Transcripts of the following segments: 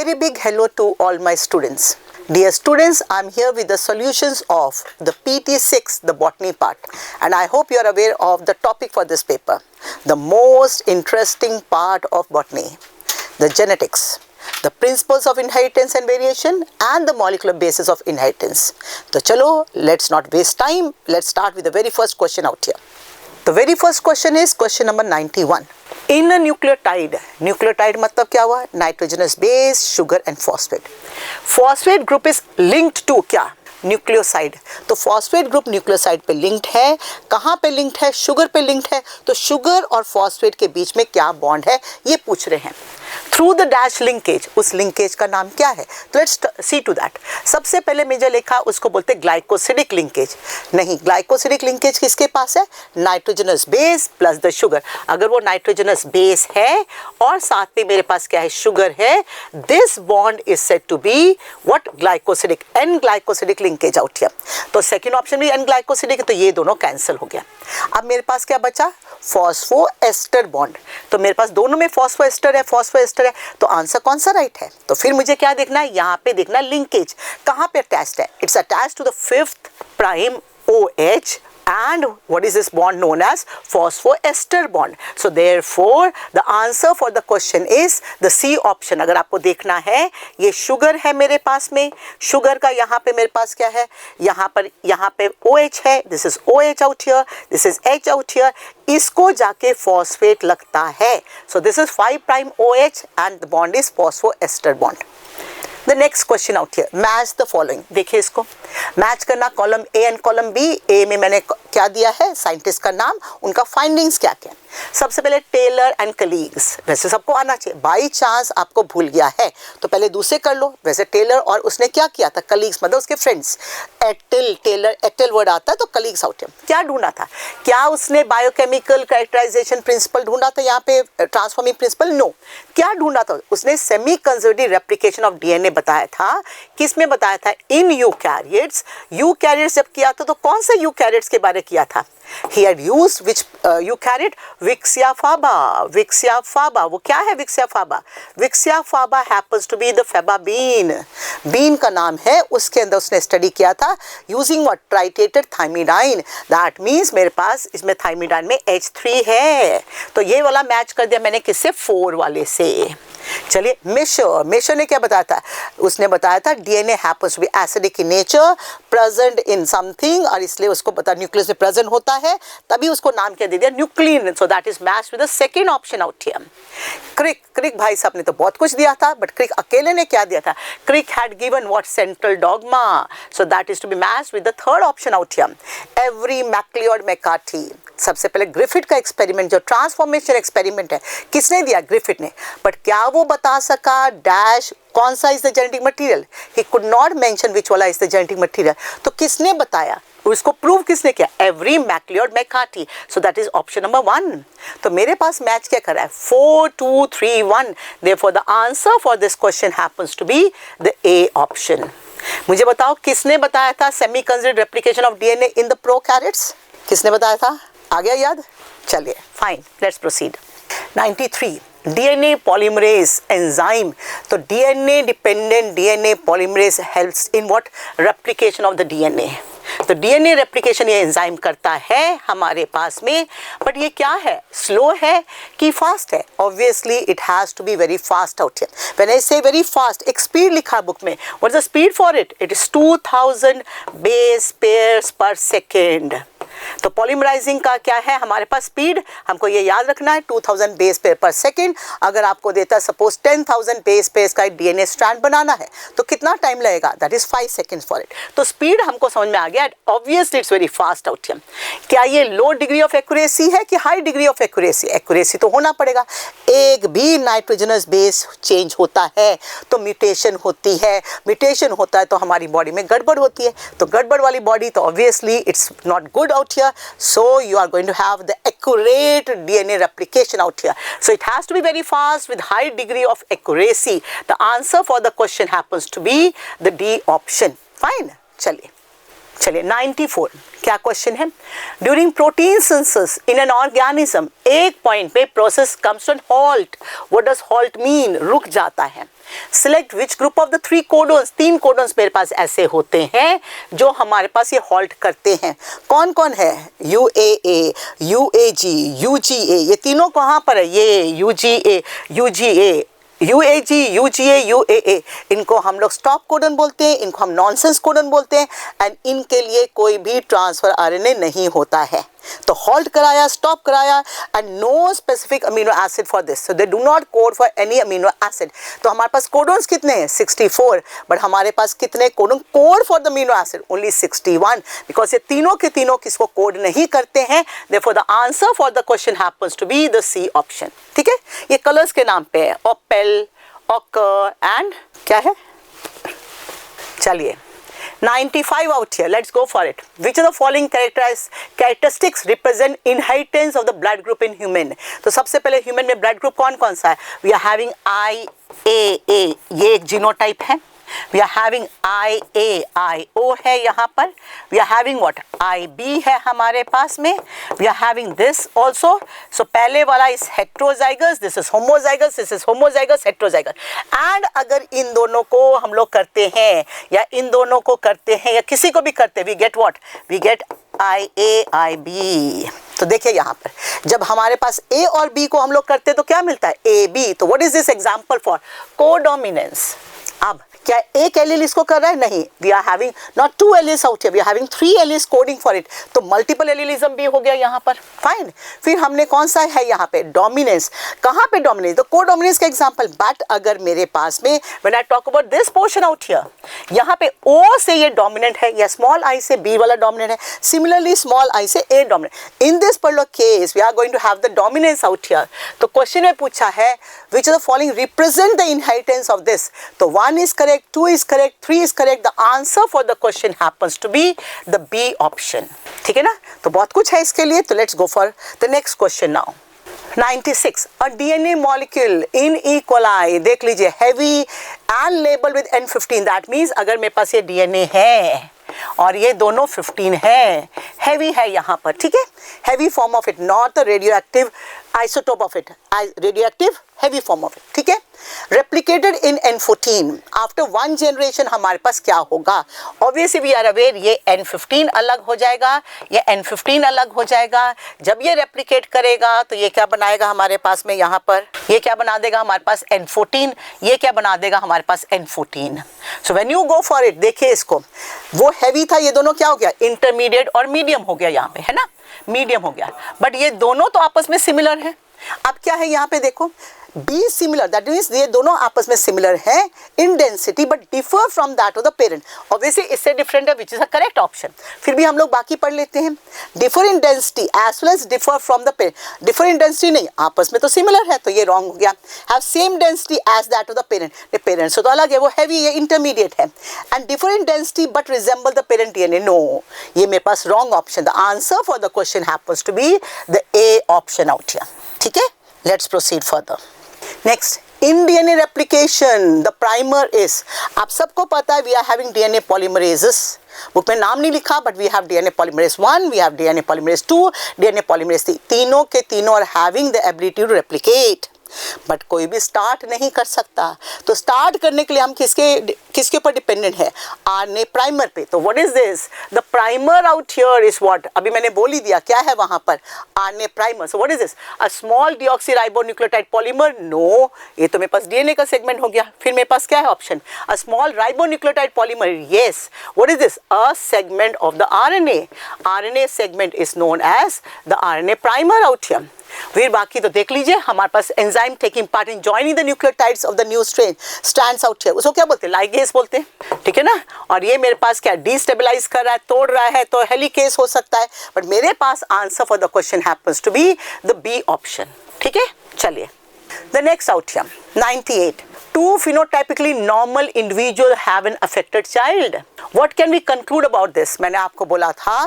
very big hello to all my students. Dear students, I am here with the solutions of the PT6, the botany part, and I hope you are aware of the topic for this paper, the most interesting part of botany, the genetics, the principles of inheritance and variation and the molecular basis of inheritance. So chalo, let's not waste time. Let's start with the very first question out here. The very first question is question number 91. In a nucleotide, nucleotide मतलब क्या हुआ? Nitrogenous base, sugar and phosphate. Phosphate group is linked to क्या? Nucleoside. तो phosphate group nucleoside पे linked है. कहाँ पे linked है? शुगर पे लिंक्ड है. तो शुगर और फॉस्फेट के बीच में क्या बॉन्ड है ये पूछ रहे हैं. थ्रू द डैश लिंकेज, उस लिंकेज का नाम क्या है? तो लेट्स सी टू दैट. सबसे पहले मैं जो लिखा उसको बोलते ग्लाइकोसिडिक लिंकेज. नहीं, ग्लाइकोसिडिक लिंकेज किसके पास है? Nitrogenous base plus the sugar. अगर वो नाइट्रोजनस बेस है और साथ में मेरे पास क्या है? शुगर है. This bond is said to be what? Glycosidic. N glycosidic linkage out here. तो सेकंड ऑप्शन भी एन ग्लाइकोसिडिक है, तो ये दोनों कैंसिल हो गया. अब मेरे पास क्या बचा? Phosphoester bond. तो मेरे पास दोनों में फॉस्फोएस्टर है, फॉस्फोएस्टर है. तो आंसर कौन सा राइट है? तो फिर मुझे क्या देखना है? यहाँ पे देखना लिंकेज कहाँ पे अटैच्ड है. It's attached to the 5th prime OH and what is this bond known as? Phosphoester bond. So therefore the answer for the question is the C option. अगर आपको देखना है, ये शुगर है मेरे पास में. शुगर का यहाँ पे मेरे पास क्या है? यहाँ पे OH है. This is OH out here. This is H out here. इसको जाके फॉस्फेट लगता है. So this is 5 prime OH and the bond is phosphoester bond. The next question out here, match the following. देखिए इसको match करना, column A and column B. A में मैंने क्या दिया है? साइंटिस्ट का नाम, उनका फाइंडिंग्स क्या क्या. सबसे पहले टेलर एंड कलीग्स. वैसे सबको आना चाहिए. बाई चांस आपको भूल गया है तो पहले दूसरे कर लो. वैसे टेलर और उसने क्या किया था? कलीग्स मतलब उसके फ्रेंड्स. एटिल, टेलर, एटिल वर्ड आता है तो कलीग्स आउट है. क्या ढूंढा था? क्या उसने बायोकेमिकल कैरेक्टराइजेशन प्रिंसिपल ढूंढा था? यहाँ पे ट्रांसफॉर्मिंग प्रिंसिपल? नो. क्या ढूंढा था? उसने semi conservative replication of DNA बताया था. किसमें बताया था? In eukaryotes. यूकैरियोट्स जब किया था तो कौन से यूकैरियोट्स के बारे किया था? He had used which eukaryote? Vixia faba. Vixia faba. वो क्या है Vixia faba? Vixia faba happens to be the faba bean. Bean का नाम है. उसके अंदर उसने स्टडी किया था using what? Tritiated thymidine. That means मेरे पास इसमें thymidine में H3 है. तो ये वाला मैच कर दिया मैंने किससे? 4 वाले से. चलिए मेशर ने क्या बताया था? उसने बताया था DNA happens to be acidic in nature, present in something, और इसलिए उसको पता न्यूक्लियस में प्रेजेंट होता है, तभी उसको नाम क्या दे दिया? Nuclein. So that is matched with the second option out here. Crick भाई साहब ने तो बहुत कुछ दिया था, बट क्रिक अकेले ने क्या दिया था? Crick had given what? Central dogma. So that is to be matched with the third option out here. Avery MacLeod McCarty. सबसे पहले ग्रिफिथ का एक्सपेरिमेंट, जो ट्रांसफॉर्मेशन एक्सपेरिमेंट है, किसने दिया? ग्रिफिथ ने. बट क्या वो बता सका डैश कौन सा is the genetic material? He could not mention which वाला इज द जेनेटिक मटेरियल. तो किसने बताया? उसको प्रूव किसने किया? Avery MacLeod McCarty. So that is option number 1. तो मेरे पास मैच क्या कर रहा है? 4 2 3 1. Therefore the answer for this question happens to be the A option. मुझे बताओ किसने बताया था semi conservative replication of DNA in the prokaryotes? किसने बताया था? आ गया याद? चलिए fine, let's proceed. 93 DNA polymerase enzyme. तो DNA dependent DNA polymerase helps in what? Replication of the DNA. तो डीएनए रेप्लिकेशन ये एंजाइम करता है हमारे पास में. बट ये क्या है? स्लो है कि फास्ट है? Obviously it has to be very fast out here. When I say very fast, एक स्पीड लिखा बुक में. What is the speed for it? It is 2000 base pairs पर सेकेंड. तो पॉलीमराइजिंग का क्या है हमारे पास? स्पीड. हमको ये याद रखना है 2000 बेस पेयर पर सेकेंड. अगर आपको देता है सपोज 10,000 बेस पेयर्स का डीएनए स्ट्रैंड बनाना है तो कितना टाइम लगेगा? That is 5 seconds for it. तो स्पीड हमको समझ में आ गया. Obviously it's very fast out here. क्या ये लो डिग्री ऑफ एक्यूरेसी है कि high degree of accuracy? Accuracy तो होना पड़ेगा. एक भी नाइट्रोजनस बेस चेंज होता है तो म्यूटेशन होती है. म्यूटेशन होता है तो हमारी बॉडी में गड़बड़ होती है. तो गड़बड़ वाली बॉडी तो obviously it's not good out here. So you are going to have the accurate DNA replication out here. So it has to be very fast with high degree of accuracy. The answer for the question happens to be the D option. Fine. चलिए 94 क्या question है? During protein synthesis in an organism एक point पे process comes to an halt. What does halt mean? रुक जाता है. Select which group of the 3 codons, 3 codons मेरे पास ऐसे होते हैं जो हमारे पास ये हॉल्ट करते हैं। कौन कौन है? UAA, UAG, UGA, ये तीनों कहाँ पर है? ये UGA, UGA, UAG, UGA, UAA, इनको हम लोग स्टॉप कोडन बोलते हैं, इनको हम नॉनसेंस कोडन बोलते हैं, एंड इनके लिए कोई भी ट्रांसफर RNA नहीं होता है। तो हॉल्ट कराया, स्टॉप कराया, and no specific amino acid for this, so they do not code for any amino acid. तो हमारे पास कोडोन्स कितने हैं? 64, बट हमारे पास कितने codon code for the amino acid? Only 61, because ये तीनों के तीनों किसको कोड नहीं करते हैं। Therefore the answer for the question happens to be the C option. ठीक है, ये कलर्स के नाम पे है, ओपेल, ऑकर एंड क्या है? चलिए 95 out here, let's go for it. Which of the following characteristics represent inheritance of the blood group in human? तो सबसे पहले human में blood group कौन कौन सा है? We are having IAA, ये एक जीनोटाइप है। We are having IAIO है यहाँ पर। We are having what? IB है हमारे पास में। We are having this also. So पहले वाला is heterozygous, this is homozygous, this is homozygous, heterozygous. And अगर इन दोनों को हम लोग करते हैं या इन दोनों को करते हैं या किसी को भी करते हैं, we get what? We get IAIB। तो देखिए यहाँ पर जब हमारे पास A और B को हम लोग करते हैं तो क्या मिलता है? AB। तो what is this example for? Codominance. अब क्या एक एलील इसको कर रहा है? नहीं, we are having not 2 alleles out here, we are having 3 alleles coding for it, तो मल्टीपल एलीलिज्म भी हो गया यहाँ पर। फाइन, फिर हमने कौन सा है यहाँ पे? डोमिनेंस। कहाँ पे डोमिनेंस? तो कोडोमिनेंस का एग्जांपल। बट अगर मेरे पास में when I talk about this portion out here, यहाँ पे O से ये डोमिनेंट है या स्मॉल I से B वाला डोमिनेंट है, सिमिलरली स्मॉल I से A dominant. In this particular case we are going to have the dominance out here. तो क्वेश्चन में पूछा है which of the following represent the inheritance of this? तो 1 is correct, 2 is correct, 3 is correct. The answer for the question happens to be the B option. ठीक है ना? तो बहुत कुछ है इसके लिए। तो let's go for the next question now. 96. A DNA molecule in E. coli, देख लीजिए, heavy and labeled with N15. That means अगर मेरे पास ये DNA है और ये दोनों 15 है, हैवी है यहाँ पर। ठीक है, heavy form of it, not the radioactive isotope of it, radioactive heavy form of it. ठीक है, रेप्लिकेटेड इन N14। आफ्टर 1 जनरेशन हमारे पास क्या होगा? ऑब्वियसली वी आर अवेयर, ये N15 अलग हो जाएगा, ये N15 अलग हो जाएगा। जब ये रेप्लिकेट करेगा तो ये क्या बनाएगा हमारे पास में यहाँ पर? ये क्या बना देगा हमारे पास? N14। ये क्या बना देगा हमारे पास? N14। So when you go for it, देखिए इसको, वो हैवी था, ये दोनों क्या हो गया? इंटरमीडिएट और मीडियम हो गया यहाँ पे, है ना? मीडियम हो गया, बट ये दोनों तो आपस में सिमिलर है। अब क्या है यहाँ पे देखो, बी सिमिलर, दैट मीन्स ये दोनों आपस में सिमिलर हैं in density but differ from that of the parent. Obviously इससे डिफरेंट है, which is a correct option. फिर भी हम लोग बाकी पढ़ लेते हैं। Differ in density as well as differ from the parent. Differ in density नहीं, आपस में तो सिमिलर है, तो ये रॉन्ग हो गया। Have same density as that of the parent, parent से तो अलग है, वो हैवी है, इंटरमीडिएट है। And differ in density but resemble the parent DNA, no, ये मेरे पास wrong option. The answer for the question happens to be the A option out here. ठीक है, let's proceed further. Next, in DNA replication the primer is, आप सबको पता है we are having DNA polymerases. Book में नाम नहीं लिखा, but we have DNA polymerase 1, we have DNA polymerase 2, DNA polymerase 3, तीनों के तीनों are having the ability to replicate. But कोई भी स्टार्ट नहीं कर सकता, तो स्टार्ट करने के लिए हम किसके ऊपर डिपेंडेंट है? आरएनए प्राइमर पे। तो what is this? The primer out here is what? अभी मैंने बोल ही दिया, क्या है वहां पर? RNA primer. So what is this? A small deoxyribonucleotide polymer? No, ये तो मेरे पास डीएनए का सेगमेंट हो गया। फिर मेरे पास क्या है option? A small ribonucleotide polymer, yes. What is this? A segment of the RNA. RNA segment is known as the RNA primer out here. फिर बाकी तो देख लीजिए, हमारे पास enzyme taking part in joining the nucleotides of the new strand stands out here, उसको क्या बोलते हैं? लाइगेज बोलते हैं। ठीक है ना? और ये मेरे पास क्या डिस्टेबलाइज कर रहा है, तोड़ रहा है, तो हेलिकेज हो सकता है, बट मेरे पास answer for the question happens to be the B option. ठीक है, चलिए the next out here 98. Two phenotypically normal individuals have an affected child. What can we conclude about this? मैंने आपको बोला था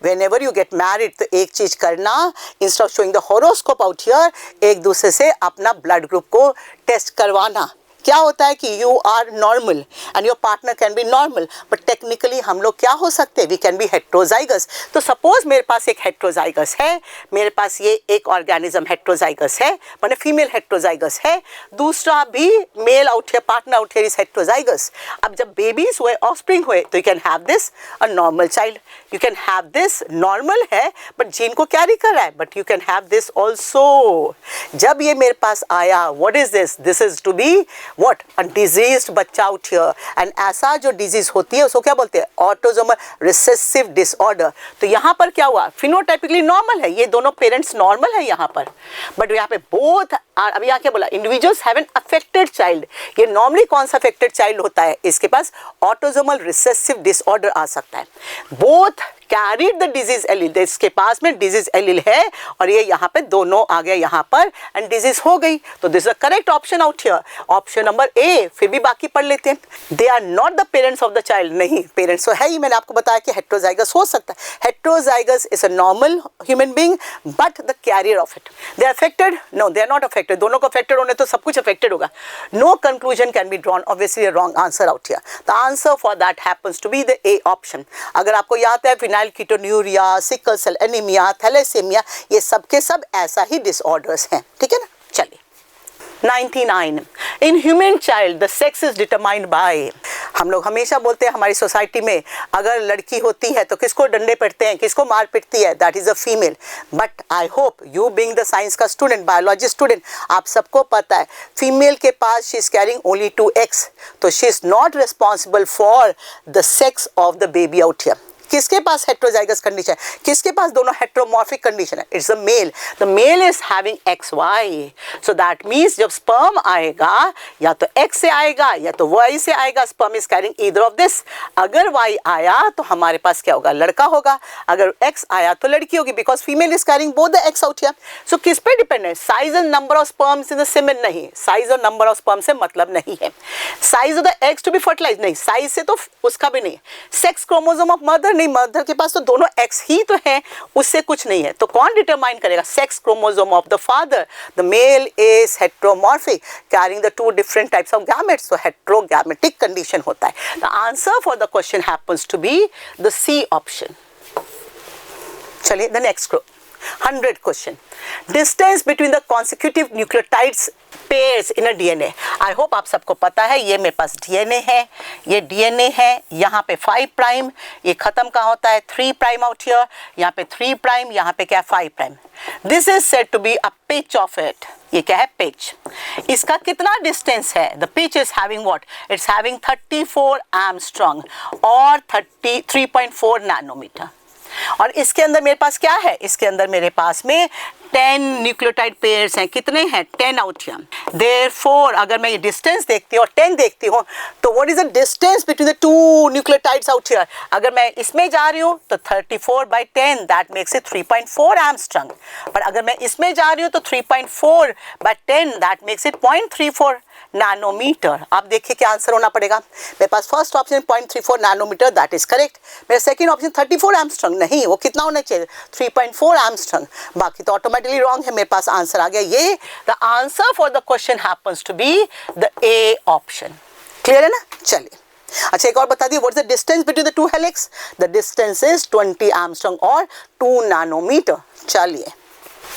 whenever you get married तो एक चीज करना, instead of showing the horoscope out here, एक दूसरे से अपना blood group को टेस्ट करवाना। क्या होता है कि you are normal and your partner can be normal, but technically हम लोग क्या हो सकते हैं, वी कैन बी हेट्रोजाइगस। तो सपोज मेरे पास एक हेट्रोजाइगस है, मेरे पास ये एक ऑर्गेनिज्म हेट्रोजाइगस है, माने फीमेल हेट्रोजाइगस है, दूसरा भी male out here, partner out here is heterozygous. अब जब बेबीज हुए, ऑफस्प्रिंग हुए, तो you can have this a normal child, you can have this normal है बट जीन को कैरी कर रहा है, but you can have this also. जब ये मेरे पास आया, what is this, this is to be what, a diseased बच्चा आउट हियर, एंड ऐसा जो डिजीज होती है उसको क्या बोलते हैं, ऑटोसोमल रिसेसिव डिसऑर्डर। तो यहाँ पर क्या हुआ, फिनोटाइपिकली नॉर्मल है, ये दोनों पेरेंट्स नॉर्मल है यहाँ पर, बट यहाँ पे बोथ, अभी यहाँ क्या बोला, individuals have an affected child. ये नॉर्मली कौन सा अफेक्टेड चाइल्ड होता है, इसके पास ऑटोसोमल रिसेसिव डिसऑर्डर आ सकता है। Both carried the disease allele, इसके पास में डिजीज एलील है और ये यहाँ पे दोनों आ गए यहाँ पर एंड डिजीज हो गई। तो this is the correct option out here, option number A. फिर भी बाकी पढ़ लेते हैं। They are not the parents of the child, नहीं, पेरेंट्स तो है ही, मैंने आपको बताया कि हेट्रोजाइगस हो सकता है। Heterozygous is a normal human being but the carrier of it. They are affected, no they are not affected. दोनों को अफेक्टेड होने तो सब कुछ अफेक्टेड होगा। No conclusion can be drawn, obviously wrong answer out here. The answer for that happens to be the A option. अगर आपको याद है phenylketonuria, sickle cell anaemia, thalassaemia, ये सब के सब ऐसा ही डिसऑर्डर्स हैं, ठीक है ना। चलिए 99, in human child the sex is determined by. हम लोग हमेशा बोलते हैं हमारी सोसाइटी में अगर लड़की होती है तो किसको डंडे पड़ते हैं, किसको मार पिटती है, that is a female. But I hope you being the science का स्टूडेंट, बायोलॉजी स्टूडेंट, आप सबको पता है फीमेल के पास she is carrying only 2 eggs, तो she is not responsible for the sex of the baby out here. किसके पास हेट्रोजाइगस कंडीशन, किसके पास दोनों हेट्रोमॉर्फिक कंडीशन है, it's a male. The male is having XY, so that means जब sperm आएगा या तो X से आएगा या तो Y से आएगा, sperm is carrying either of this. अगर Y आया तो हमारे पास क्या होगा, लड़का होगा, अगर X आया तो लड़की होगी, because female is carrying both the X out here. So किस पे डिपेंड है, size and number of sperms in the semen, नहीं, साइज और नंबर ऑफ स्पर्म से मतलब नहीं है। Size of the eggs to be fertilise, नहीं, साइज से तो उसका भी नहीं। सेक्स क्रोमोसोम ऑफ मदर, नहीं, मदर के पास तो दोनों एक्स ही तो हैं, उससे कुछ नहीं है। तो कौन डिटरमाइन करेगा, sex chromosome of the father. The male is heteromorphic carrying the 2 different types of gametes, तो हेट्रोगैमेटिक कंडीशन होता है। The answer for the question happens to be the C option. चलिए the next 100 question, distance between the consecutive nucleotides pairs in a DNA. I hope आप सबको पता है, ये मेरे पास डीएनए है, ये डीएनए है, यहाँ पे 5 प्राइम, ये खत्म कहाँ होता है 3 प्राइम आउट हियर, यहाँ पे 3 प्राइम, यहाँ पे क्या 5 prime. This is said to be a pitch of it, ये क्या है पिच। इसका कितना डिस्टेंस है, the pitch is having what, it's having 34 angstrom और 3.4 नैनोमीटर। और इसके अंदर मेरे पास क्या है, इसके अंदर मेरे पास में 10 न्यूक्लियोटाइड पेयर्स हैं, कितने हैं 10 आउट हियर। देयरफॉर अगर मैं ये डिस्टेंस देखती हूँ और 10 देखती हूँ तो what is the distance between the 2 nucleotides out here. अगर मैं इसमें जा रही हूँ तो 34/10 दैट मेक्स इट 3.4 एंगस्ट्रॉम, पर अगर मैं इसमें जा रही हूँ तो 3.4/10 दैट मेक्स इट 0.34 नैनोमीटर। आप देखिए क्या आंसर होना पड़ेगा। मेरे पास first option 0.34 nanometre, that is correct. मेरा सेकंड ऑप्शन 34 एंगस्ट्रॉम, नहीं, वो कितना होना चाहिए 3.4 एंगस्ट्रॉम, बाकी तो ऑटोमेटिकली रॉन्ग है। मेरे पास आंसर आ गया ये। The answer for the question happens to be the A option. Clear है ना। चलिए अच्छा एक और बता दिए, what is the distance between the 2 helix, the distance is 20 angstrom और 2 नैनोमीटर। चलिए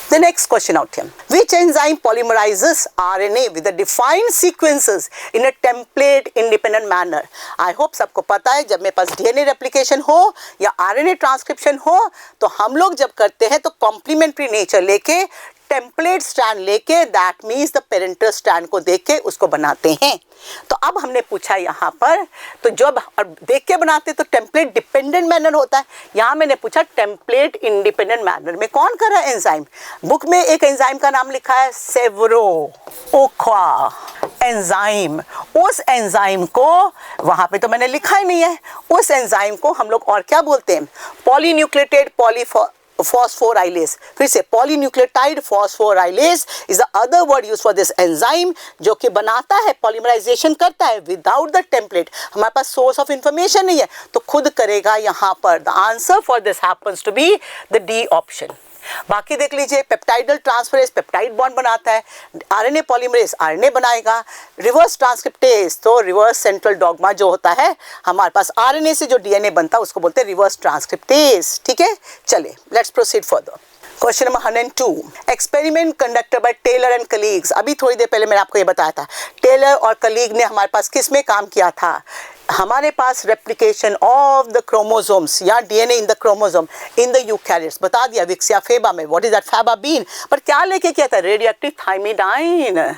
the next question out here, which enzyme polymerizes RNA with the defined sequences in a template independent manner। I hope सबको पता है जब मेरे पास DNA replication हो या RNA transcription हो तो हम लोग जब करते हैं तो कॉम्प्लीमेंट्री नेचर लेके टेम्पलेट स्ट्रैंड लेके, that means the parental strand को देख के उसको बनाते हैं। तो अब हमने पूछा यहाँ पर, तो जब और देख के बनाते तो टेम्पलेट डिपेंडेंट मैनर होता है, यहाँ मैंने पूछा टेम्पलेट इंडिपेंडेंट मैनर में कौन कर रहा है एंजाइम। बुक में एक एंजाइम का नाम लिखा है सेवरो ओक्वा एंजाइम। उस एंजाइम को वहाँ पे तो मैंने लिखा ही नहीं है, उस एंजाइम को हम लोग और क्या बोलते हैं, पॉलीन्यूक्लियोटाइड phosphorylase। फिर से polynucleotide phosphorylase is the other word use for this enzyme, जो कि बनाता है पॉलीमराइजेशन करता है विदाउट द टेम्पलेट। हमारे पास सोर्स ऑफ इंफॉर्मेशन नहीं है तो खुद करेगा यहाँ पर। The answer for this happens to be the D option. बाकी देख लीजिए, पेप्टाइडल ट्रांसफरेज पेप्टाइड बॉन्ड बनाता है, आरएनए पॉलीमरेज आरएनए बनाएगा, रिवर्स ट्रांसक्रिप्टेज तो रिवर्स सेंट्रल डॉग्मा जो होता है हमारे पास आरएनए से जो डीएनए बनता है उसको बोलते हैं रिवर्स ट्रांसक्रिप्टेज। ठीक है, चलिए let's proceed further. Question number 102, experiment conducted by Taylor and colleagues. अभी थोड़ी देर पहले मैंने आपको ये बताया था, टेलर और कलीग ने हमारे पास किस में काम किया था, हमारे पास रेप्लिकेशन ऑफ द क्रोमोसोम्स या DNA in the chromosome in the eukaryotes बता दिया, विक्सिया फेबा में। What is that faba bean, पर क्या लेके किया था, रेडियोएक्टिव थायमिडाइन।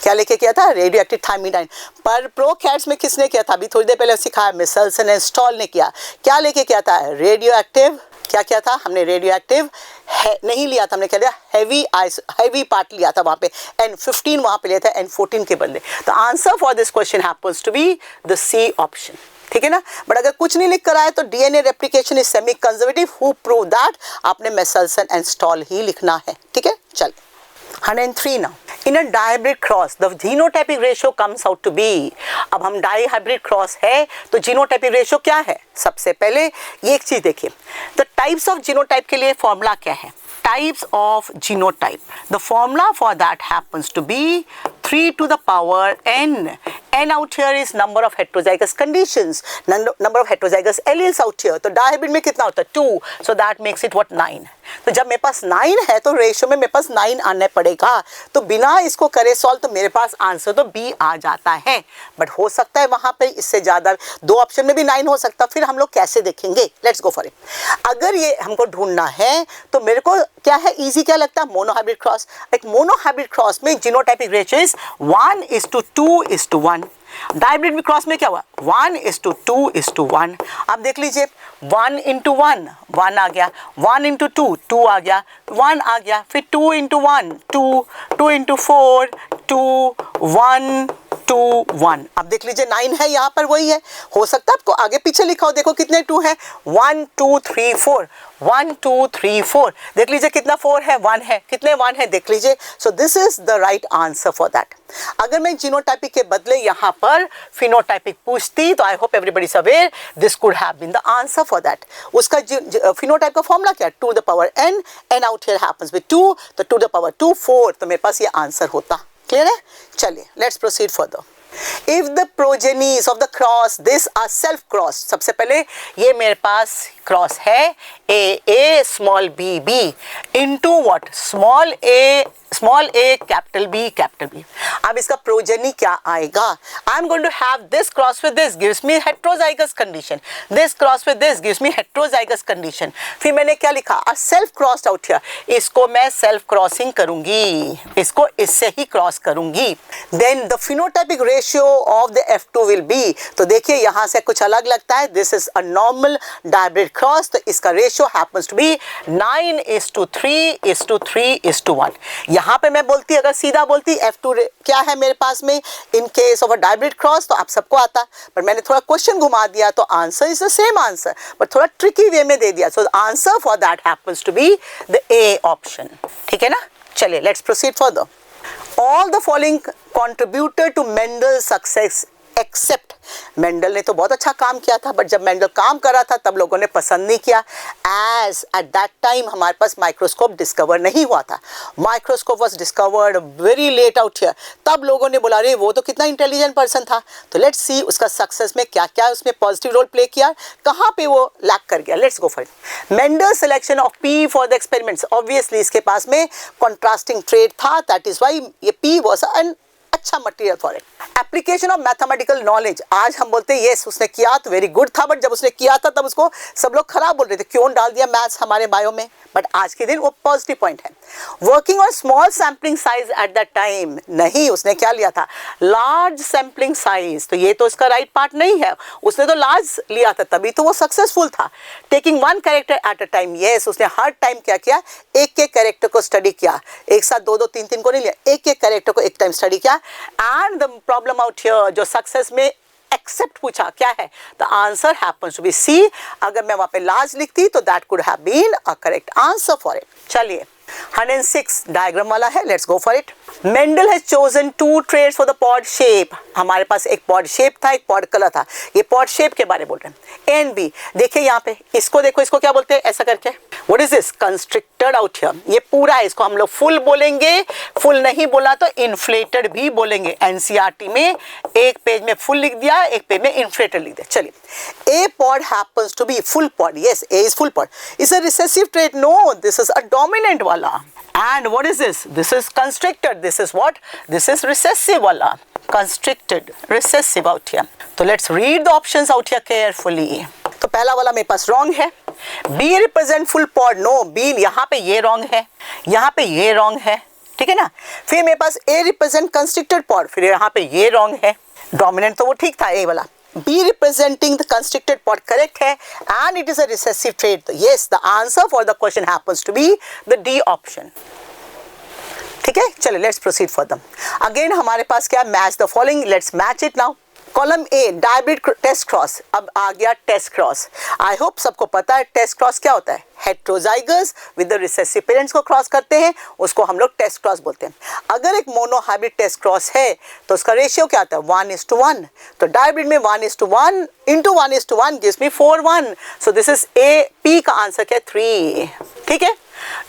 क्या लेके किया था, रेडियोएक्टिव थायमिडाइन। पर प्रोकैरियोट्स में किसने किया था, अभी थोड़ी देर पहले सिखाया, मिशेल्सन एंड स्टॉल ने किया। क्या लेके किया था, रेडियोएक्टिव, क्या किया था हमने, रेडियोएक्टिव नहीं लिया था, हमने क्या लिया, हैवी पार्ट लिया था वहाँ पे, N15 वहाँ पे लिया था N14 के बदले। The answer for this question happens to be the C option. ठीक है ना, बट अगर कुछ नहीं लिख कर आए तो DNA replication is semi conservative, who prove that, आपने मिशेल्सन एंड स्टॉल ही लिखना है। ठीक है, चल 103 now. In a dihybrid cross, the genotypic ratio comes out to be। अब हम डाईहाइब्रिड क्रॉस है तो जीनोटाइपिक रेशियो क्या है, सबसे पहले ये एक चीज देखिए, द टाइप्स ऑफ जीनोटाइप के लिए फॉर्मूला क्या है, types of genotype, the formula for that happens to be 3 to the power n. N out here is number of heterozygous conditions, number of heterozygous alleles out here. तो dihybrid में कितना होता है, 2, so that makes it what, 9। तो जब मेरे पास 9 है तो रेशियो में मेरे पास 9 आना पड़ेगा, तो बिना इसको करे सॉल्व तो मेरे पास आंसर तो बी आ जाता है। बट हो सकता है वहां पे इससे ज्यादा, 2 ऑप्शन में भी 9 हो सकता, फिर हम लोग कैसे देखेंगे, लेट्स गो फॉर इट। अगर ये हमको ढूंढना है तो मेरे को क्या है, इजी क्या लगता है, मोनोहाइब्रिड क्रॉस। एक मोनोहाइब्रिड क्रॉस में जीनोटाइपिक रेशियो इज 1:2:1। डायहाइब्रिड में क्रॉस में क्या हुआ, 1:2:1। आप देख लीजिए, 1:1 1 आ गया, 1:2 2 आ गया, 1 आ गया, फिर 2:1 2, 2:4 2, 1 2 1। अब देख लीजिए 9 है यहाँ पर, वही है, हो सकता है आपको आगे पीछे लिखा हो, देखो कितने 2 है, 1 2 3 4, 1 2 3 4, देख लीजिए कितना 4 है, 1 है, कितने 1 है देख लीजिए। सो this is the right answer for that. अगर मैं जीनोटाइपिक के बदले यहाँ पर फिनोटाइपिक पूछती तो I hope everybody is aware this could have been the answer for that. उसका फिनोटाइप का फॉर्मूला क्या है, 2 the power n, n out here happens with 2, तो 2 the power 2 4, तो मेरे पास ये आंसर होता। क्लियर है, चलिए let's proceed further. If the progenies of the cross, this are self cross, सबसे पहले ये मेरे पास क्रॉस है a small b into what, small a capital B capital B। अब इसका प्रोजेनी क्या आएगा, I am going to have this cross with this gives me heterozygous condition, this cross with this gives me heterozygous condition। फिर मैंने क्या लिखा, a self crossed out here, इसको मैं self crossing करूंगी, इसको इससे ही क्रॉस करूंगी। Then the phenotypic ratio of the F2 will be, तो देखिए यहाँ से कुछ अलग लगता है, this is a normal dihybrid cross, तो इसका रेशियो happens to be 9:3:3:1। यहाँ पे मैं बोलती, अगर सीधा बोलती F2 क्या है मेरे पास में in case of a dihybrid cross, तो आप सबको आता, पर मैंने थोड़ा क्वेश्चन घुमा दिया तो answer is the same answer, पर थोड़ा ट्रिकी वे में दे दिया। So answer for that happens to be the A option. ठीक है ना, चलिए let's proceed further. All the following contributed to Mendel success except, Mendel ने तो बहुत अच्छा काम किया था, बट जब मेंडल काम कर रहा था तब लोगों ने पसंद नहीं किया, एज एट दैट टाइम हमारे पास माइक्रोस्कोप डिस्कवर नहीं हुआ था। Microscope was discovered very let out here, तब लोगों ने बोला अरे वो तो कितना इंटेलिजेंट पर्सन था। तो लेट्स सी उसका सक्सेस में क्या क्या उसने पॉजिटिव रोल प्ले किया, कहाँ पे वो लैक कर गया। Let's go for it. Mendel selection of P for the experiments, obviously इसके पास में कॉन्ट्रास्टिंग ट्रेड था, दैट इज वाई ये पी वॉज एन अच्छा material for it. Application of mathematical knowledge, आज हम बोलते हैं यस उसने किया तो वेरी गुड था, बट जब उसने किया था तब उसको सब लोग खराब बोल रहे थे, क्यों डाल दिया मैथ्स हमारे बायो में, बट आज के दिन वो पॉजिटिव पॉइंट है। Working on small sampling size at that time, नहीं उसने क्या लिया था, लार्ज सैम्पलिंग साइज, तो ये तो उसका राइट पार्ट नहीं है, उसने तो लार्ज लिया था तभी तो वो सक्सेसफुल था। Taking one character at a time, yes उसने हर टाइम क्या किया, एक एक कैरेक्टर को स्टडी किया, एक साथ दो दो तीन तीन को नहीं लिया, एक एक कैरेक्टर को एक टाइम स्टडी किया। And the problem out here जो सक्सेस में एक्सेप्ट पूछा क्या है, the answer happens to be C. अगर मैं वहां पे लार्ज लिखती तो that could have been a correct answer for it. चलिए 106 डायग्राम वाला है, let's go for it. Mendel has chosen 2 traits for the pod shape. हमारे पास एक पॉड शेप था, एक पॉड कलर था। ये पॉड शेप के बारे में बोल रहे हैं। ए एंड बी, देखिए यहाँ पे, इसको देखो, इसको क्या बोलते हैं ऐसा करके, what is this, constricted out here. ये पूरा है, इसको हम लोग फुल बोलेंगे, फुल नहीं बोला तो इन्फ्लेटेड भी बोलेंगे। एनसीईआरटी में एक पेज में फुल लिख दिया, एक पेज में इन्फ्लेटेड लिख दिया। चलिए, A pod happens to be full pod, yes A is full pod. Is a recessive trait, no this is a dominant वाला। And what is this? This is constricted. This is what? This is recessive wala. Constricted, recessive out here. So let's read the options out here carefully. तो पहला वाला मेरे पास wrong है। B represent full pod. No, B यहाँ पे ये wrong है, यहाँ पे ये wrong है, ठीक है ना। फिर मेरे पास A represent constricted pod, फिर यहाँ पे ये wrong है। Dominant तो वो ठीक था A वाला। B representing the constricted pod correct है, and it is a recessive trait. Yes, the answer for the question happens to be the D option. ठीक है, चलिए लेट्स प्रोसीड फॉर दम। अगेन हमारे पास क्या, match the following, let's match it now. Column A dihybrid test cross, अब आ गया टेस्ट क्रॉस। आई होप सबको पता है टेस्ट क्रॉस क्या होता है। Heterozygous with the recessive parents को क्रॉस करते हैं, उसको हम लोग टेस्ट क्रॉस बोलते हैं। अगर एक मोनोहाइब्रिड टेस्ट क्रॉस है तो उसका रेशियो क्या आता है, 1:1। तो डायब्रिड में 1:1 into 1:1 gives me 4:1। So this is A, P का आंसर क्या है 3, ठीक है।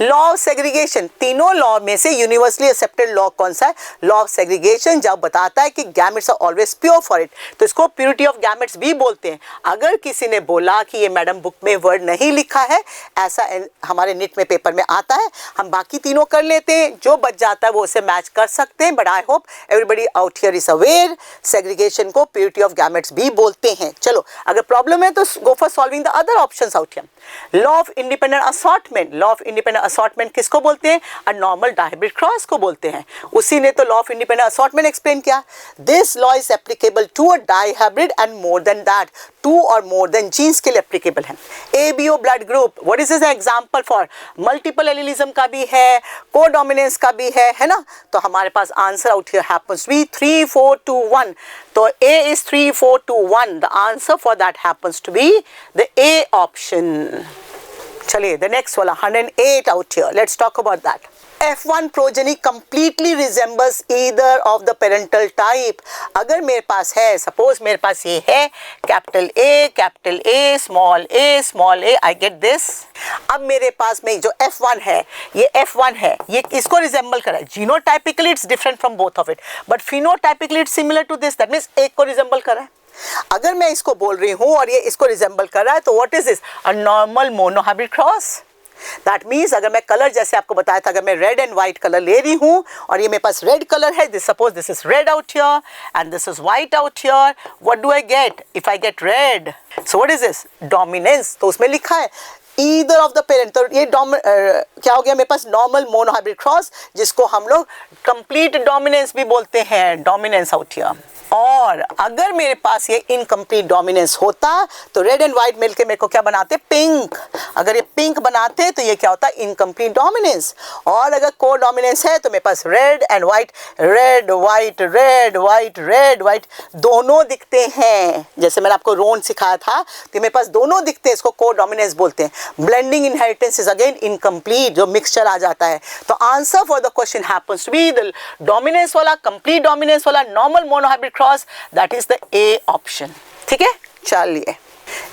लॉ ऑफ सेग्रीगेशन, तीनों लॉ में से यूनिवर्सली एक्सेप्टेड लॉ कौन सा है, लॉ ऑफ सेग्रीगेशन, जब बताता है कि gametes are always pure for it, तो इसको प्योरिटी ऑफ गैमेट्स भी बोलते हैं। अगर किसी ने बोला कि ये मैडम बुक में वर्ड नहीं लिखा है, ऐसा हमारे निट में पेपर में आता है, हम बाकी तीनों कर लेते हैं, जो बच जाता है वो उसे मैच कर सकते हैं। But I hope everybody out here is aware, segregation को प्योरिटी ऑफ गैमेट्स भी बोलते हैं। चलो, अगर प्रॉब्लम है तो go for solving the other options out here. Law of independent assortment, law of independent assortment किसको बोलते हैं, अ नॉर्मल डायब्रिड क्रॉस को बोलते हैं। उसी ने तो law of independent assortment explain किया। This law is applicable to a dihybrid and more than that, 2 और मोर देन जीन्स के लिए एप्लीकेबल है। ABO blood group, what is an example for, multiple allelism का भी है, कोडोमिनेंस का भी है ना। तो हमारे पास answer out here happens to be 3, 4, 2, 1। तो A is 3, 4, 2, 1. The answer for that happens to be the A option. चलिए, the next वाला 108 out here. Let's talk about that. F1 progeny completely resembles either of the parental type. अगर मेरे पास है, suppose मेरे पास ये है capital A, small a, I get this. अब मेरे पास में जो F1 है, ये F1 है, ये इसको रिजेंबल कर रहा है। Genotypically it's different from both of it, but phenotypically it's similar to this, that means एक को रिजेंबल कर रहा है। अगर मैं इसको बोल रही हूँ और ये इसको रिजेंबल कर रहा है, तो what is this, a normal monohybrid cross. That means अगर मैं कलर जैसे आपको बताया था, अगर मैं रेड एंड व्हाइट कलर ले रही हूँ और ये मेरे पास रेड कलर है, this suppose this is red out here and this is white out here, what do I get if I get red, so what is this, dominance. तो उसमें लिखा है ईदर ऑफ द पेरेंट, तो ये क्या हो गया मेरे पास, नॉर्मल मोनोहाइब्रिड क्रॉस, जिसको हम लोग कंप्लीट डोमिनेंस भी बोलते हैं, डोमिनेंस आउट हियर। और अगर मेरे पास ये इनकम्प्लीट डोमिनेंस होता तो रेड एंड व्हाइट मिलके मेरे को क्या बनाते, पिंक। अगर ये पिंक बनाते तो ये क्या होता, इनकम्प्लीट डोमिनेंस। और अगर को डोमिनेंस है तो मेरे पास red and white, red white, red white, red white दोनों दिखते हैं। जैसे मैंने आपको रोन सिखाया था, तो मेरे पास दोनों दिखते हैं, इसको को डोमिनेंस बोलते हैं। Blending inheritance is again incomplete, जो मिक्सचर आ जाता है। तो answer for the question happens to be the dominance वाला, कंप्लीट डोमिनेंस वाला, normal monohybrid cross, that is the A option. ठीक है, चलिए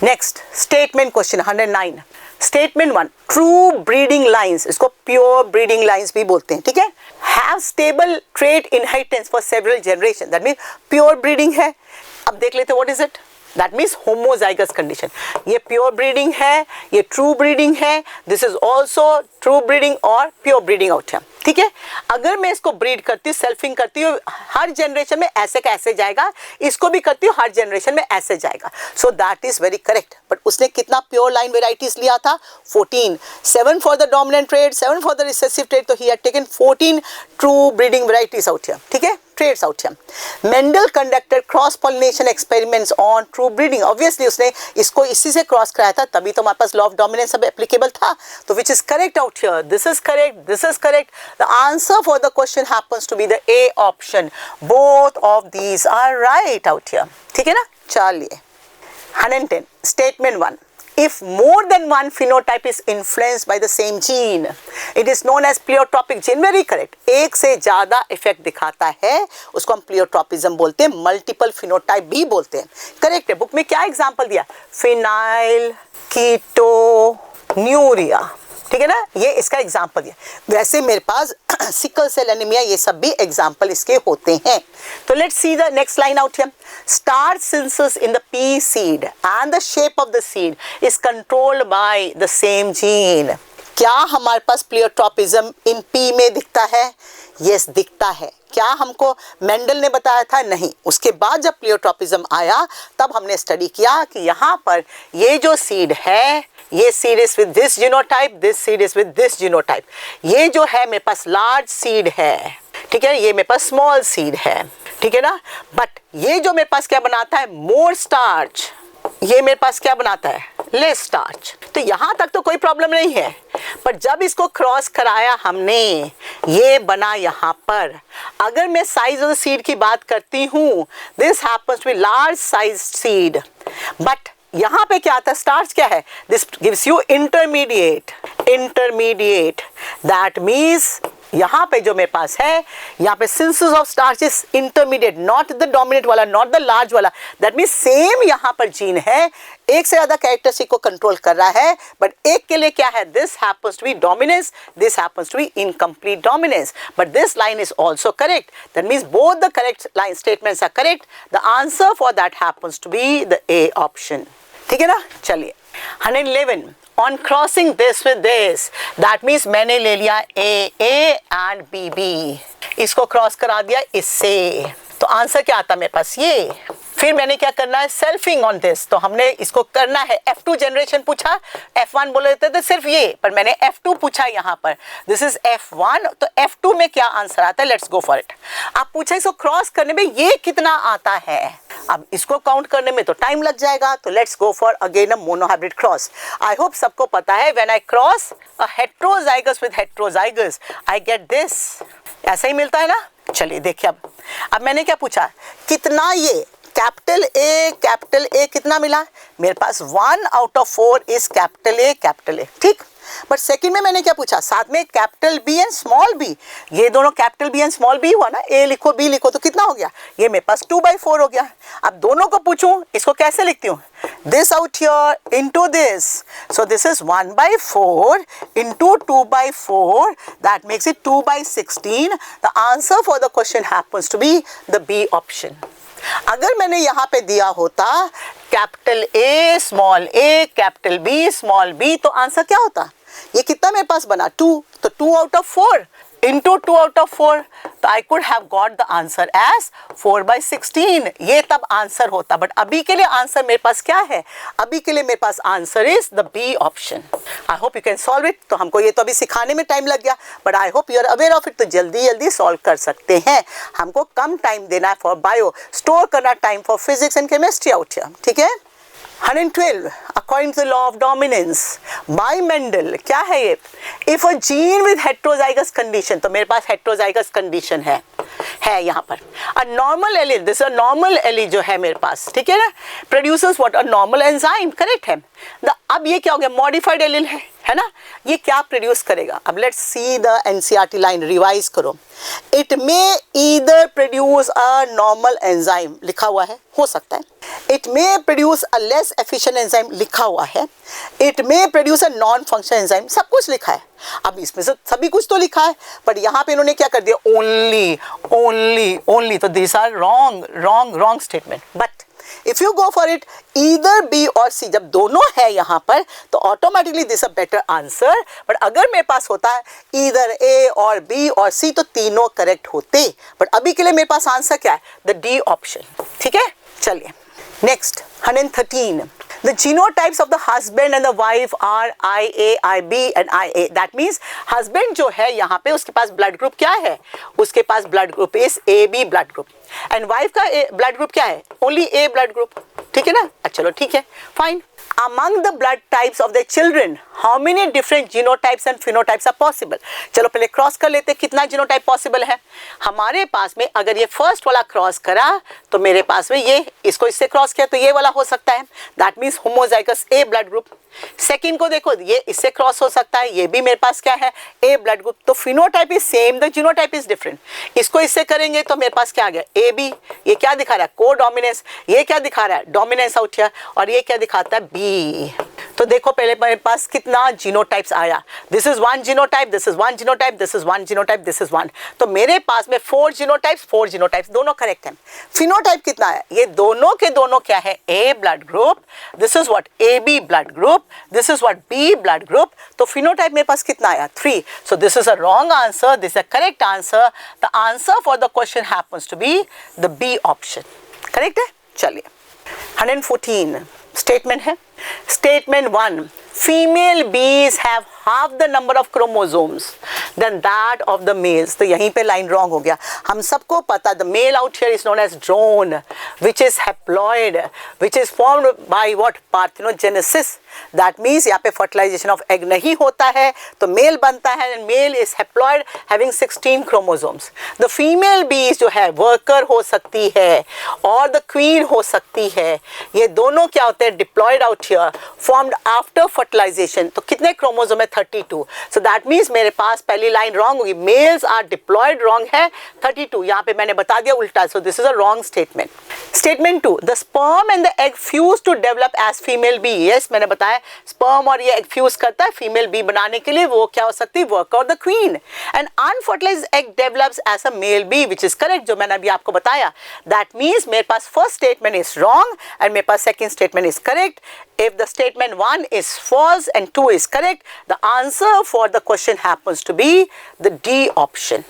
next statement question 109। Statement 1, true breeding lines, इसको प्योर ब्रीडिंग लाइन्स भी बोलते हैं, ठीक है, have stable trait inheritance for several generation, that mean pure breeding है। अब देख लेते हैं what is it, that means homozygous condition. ये प्योर ब्रीडिंग है, ये ट्रू ब्रीडिंग है, this is also true breeding और प्योर ब्रीडिंग आउट है, ठीक है। अगर मैं इसको ब्रीड करती हूँ, सेल्फिंग करती हूँ, हर जनरेशन में ऐसे का ऐसे जाएगा, इसको भी करती हूँ, हर जनरेशन में ऐसे जाएगा, so that is very correct. But उसने कितना प्योर लाइन वेराइटीज लिया था, 14, 7 for the dominant trait, 7 for the recessive trait, तो he had taken 14 true breeding varieties out here, ठीक है, traits out here. Mendel conducted cross pollination experiments on true breeding, obviously उसने इसको इसी से cross कराया था, तभी तो हमारे पास लॉ ऑफ डोमिनेंस अब एप्लीकेबल था। तो विच is correct out here, this is correct, this is correct. The answer for the question happens to be the A option. Both of these are right out here. ठीक है ना, चलिए 110 statement 1, if more than one phenotype is influenced by the same gene, it is known as pleiotropic gene. Very correct. एक से ज़्यादा effect दिखाता है उसको हम प्लियोट्रॉपिज्म बोलते हैं, मल्टीपल फिनोटाइप भी बोलते हैं. करेक्ट है. बुक में क्या एग्जाम्पल दिया? Phenyl ketonuria. ठीक है ना, ये इसका एग्जाम्पल दिया. वैसे मेरे पास सिकल सेल एनीमिया, ये सब भी एग्जाम्पल इसके होते हैं. तो let's see the next line out here. Starch synthesis in the pea seed and the shape of the seed is controlled by the same gene. क्या हमारे पास प्लियोट्रॉपिज्म इन पी में दिखता है? यस, दिखता है. क्या हमको मेंडल ने बताया था? नहीं. उसके बाद जब प्लियोट्रॉपिज्म आया तब हमने स्टडी किया कि यहाँ पर ये जो सीड है, ये seed is with this genotype, this seed is with this genotype. ये जो है मेरे पास लार्ज सीड है, ठीक है, ये मेरे पास स्मॉल सीड है, ठीक है ना. बट ये जो मेरे पास क्या बनाता है? मोर स्टार्च. ये मेरे पास क्या बनाता है? Less starch. तो यहाँ तक तो कोई प्रॉब्लम नहीं है. पर जब इसको क्रॉस कराया हमने, ये बना यहाँ पर. अगर मैं साइज ऑफ द सीड की बात करती हूँ, this happens to be large size seed. But यहाँ पे क्या आता है? स्टार्च क्या है? This gives you intermediate. That means यहाँ पे जो मेरे पास है, यहाँ पे synthesis of starch is intermediate, not the dominant वाला, नॉट द लार्ज वाला. दैट मीन्स सेम यहाँ पर जीन है, एक से ज़्यादा कैरेक्टरिस्टिक को कंट्रोल कर रहा है, बट एक के लिए क्या है? This happens to be dominance, this happens to be incomplete dominance. But this line is also correct. That means both the correct line statements are correct. The answer for that happens to be the A option. ठीक है ना. चलिए 111. On crossing this with this, that means मैंने ले लिया A and B. इसको cross करा दिया इससे, तो आंसर क्या आता है मेरे पास? ये. फिर मैंने क्या करना है? Selfing on this. तो हमने इसको करना है. F2 जनरेशन पूछा, F1 बोले थे सिर्फ ये, पर मैंने F2 पूछा यहाँ पर. This is F1. तो F2 में क्या आंसर आता है? Let's go for it. आप पूछा इसको क्रॉस करने में ये कितना आता है. अब इसको काउंट करने में तो टाइम लग जाएगा. तो let's go for again a monohybrid cross. I hope सबको पता है, when I cross a heterozygous with heterozygous, I get this. ऐसा ही मिलता है ना. चलिए देखिए, अब मैंने क्या पूछा? कितना ये कैपिटल ए कितना मिला? मेरे पास 1 out of 4 is capital A. ठीक. बट सेकंड में मैंने क्या पूछा? साथ में capital B and small B. ये दोनों capital B and small B हुआ ना. ए लिखो, बी लिखो, तो कितना हो गया? ये मेरे पास 2/4 हो गया. अब दोनों को पूछूं, इसको कैसे लिखती हूँ? This out here into this. So this is 1/4 into 2/4. That makes it 2/16. The answer for the question happens to be the B option. अगर मैंने यहाँ पे दिया होता capital A small A, capital B small B, तो आंसर क्या होता? ये कितना मेरे पास बना? 2. तो 2 out of 4 into 2 out of 4. तो I could have got the answer as 4/16. ये तब आंसर होता. बट अभी के लिए आंसर मेरे पास क्या है? अभी के लिए मेरे पास answer is the B option. I hope you can solve it. तो हमको ये तो अभी सिखाने में टाइम लग गया, but I hope you are aware of it. तो जल्दी सॉल्व कर सकते हैं. हमको कम टाइम देना है फॉर बायो, स्टोर करना time for physics and chemistry out here. ठीक है. 112. According to the law of dominance by Mendel, क्या है ये? If a gene with heterozygous condition, तो मेरे पास heterozygous condition है यहाँ पर. A normal allele, this is a normal allele जो है मेरे पास, ठीक है ना, produces what? A normal enzyme, correct है. अब ये क्या हो गया? Modified allele है ना. ये क्या प्रोड्यूस करेगा? अब let's see the NCERT line, revise करो. It may either produce a normal enzyme, लिखा हुआ है, हो सकता है. It may produce a less efficient enzyme, लिखा हुआ है. It may produce a non functional enzyme, सब कुछ लिखा है. अब इसमें से सभी कुछ तो लिखा है, बट यहाँ पे इन्होंने क्या कर दिया? ओनली. तो this are wrong statement. But if you go for it either B और सी, जब दोनों है यहाँ पर, तो automatically this a better answer. But अगर मेरे पास होता है ईदर ए और बी और सी, तो तीनों करेक्ट होते. बट अभी के लिए मेरे पास आंसर क्या है? The D option. ठीक है. चलिए next 113. The genotypes of the husband and the wife are IA, IB and IA. That means husband जो है यहाँ पे, उसके पास ब्लड ग्रुप क्या है? उसके पास blood group is AB blood group. And wife का ब्लड ग्रुप क्या है, ओनली ए ब्लड ग्रुप, ठीक है ना। चलो ठीक है, fine. Among the blood types of the children, how many different genotypes and phenotypes are possible? चलो पहले क्रॉस कर लेते हैं, कितना जीनोटाइप पॉसिबल है हमारे पास में। अगर ये फर्स्ट वाला क्रॉस करा तो मेरे पास में ये, इसको इससे क्रॉस किया तो ये वाला हो सकता है, that means homozygous A blood group. Second को देखो, ये इससे क्रॉस हो सकता है, ये भी मेरे पास क्या है, ए ब्लड ग्रुप। तो phenotype is same, the genotype is different. इसको इससे करेंगे तो मेरे पास क्या आ गया, ए बी। ये क्या दिखा रहा है, को डोमिनेंस। ये क्या दिखा रहा है, डोमिनेंस आउट हियर। और ये क्या दिखाता है, बी। तो देखो पहले मेरे पास कितना जीनोटाइप्स आया, this is one genotype, this is one genotype, this is one genotype, this is one. तो मेरे पास में 4 जीनोटाइप्स दोनों करेक्ट हैं। फिनोटाइप कितना है, ये दोनों के दोनों क्या है, A blood group, this is what A B blood group, this is what B blood group. तो फिनोटाइप मेरे पास कितना आया, 3। So this is a wrong answer, this is a correct answer. The answer for the question happens to be the B option, correct है। चलिए 114 statement है। Statement 1, female bees have half the number of chromosomes than that of the males। तो यहीं पे line wrong हो गया। हम सबको पता, the male out here is known as drone, which is haploid, which is formed by what, parthenogenesis। that means यहाँ पे fertilization of egg नहीं होता है तो मेल बनता है, and male is haploid having 16 chromosomes। the female bees जो है वर्कर हो सकती है और the queen हो सकती है। ये दोनों क्या होते हैं, diploid out here, formed after fertilization। तो कितने क्रोमोसोम है, 32। सो दैट मीन्स मेरे पास पहली लाइन रॉन्ग होगी, मेल्स आर डिप्लॉयड, रॉन्ग है 32। यहाँ पे मैंने बता दिया उल्टा, so this is a wrong statement. Statement 2, the sperm and the egg fuse to develop as female bee. Yes, मैंने बताया स्पर्म और ये एग फ्यूज करता है फीमेल बी बनाने के लिए, वो क्या हो सकती है, वर्कर और the queen. And unfertilized egg develops as a male bee, which is correct, जो मैंने अभी आपको बताया। दैट मीन्स मेरे पास first statement is wrong and मेरे पास second statement is correct. If the statement 1 is false and 2 is correct, the answer for the question happens to be the D option।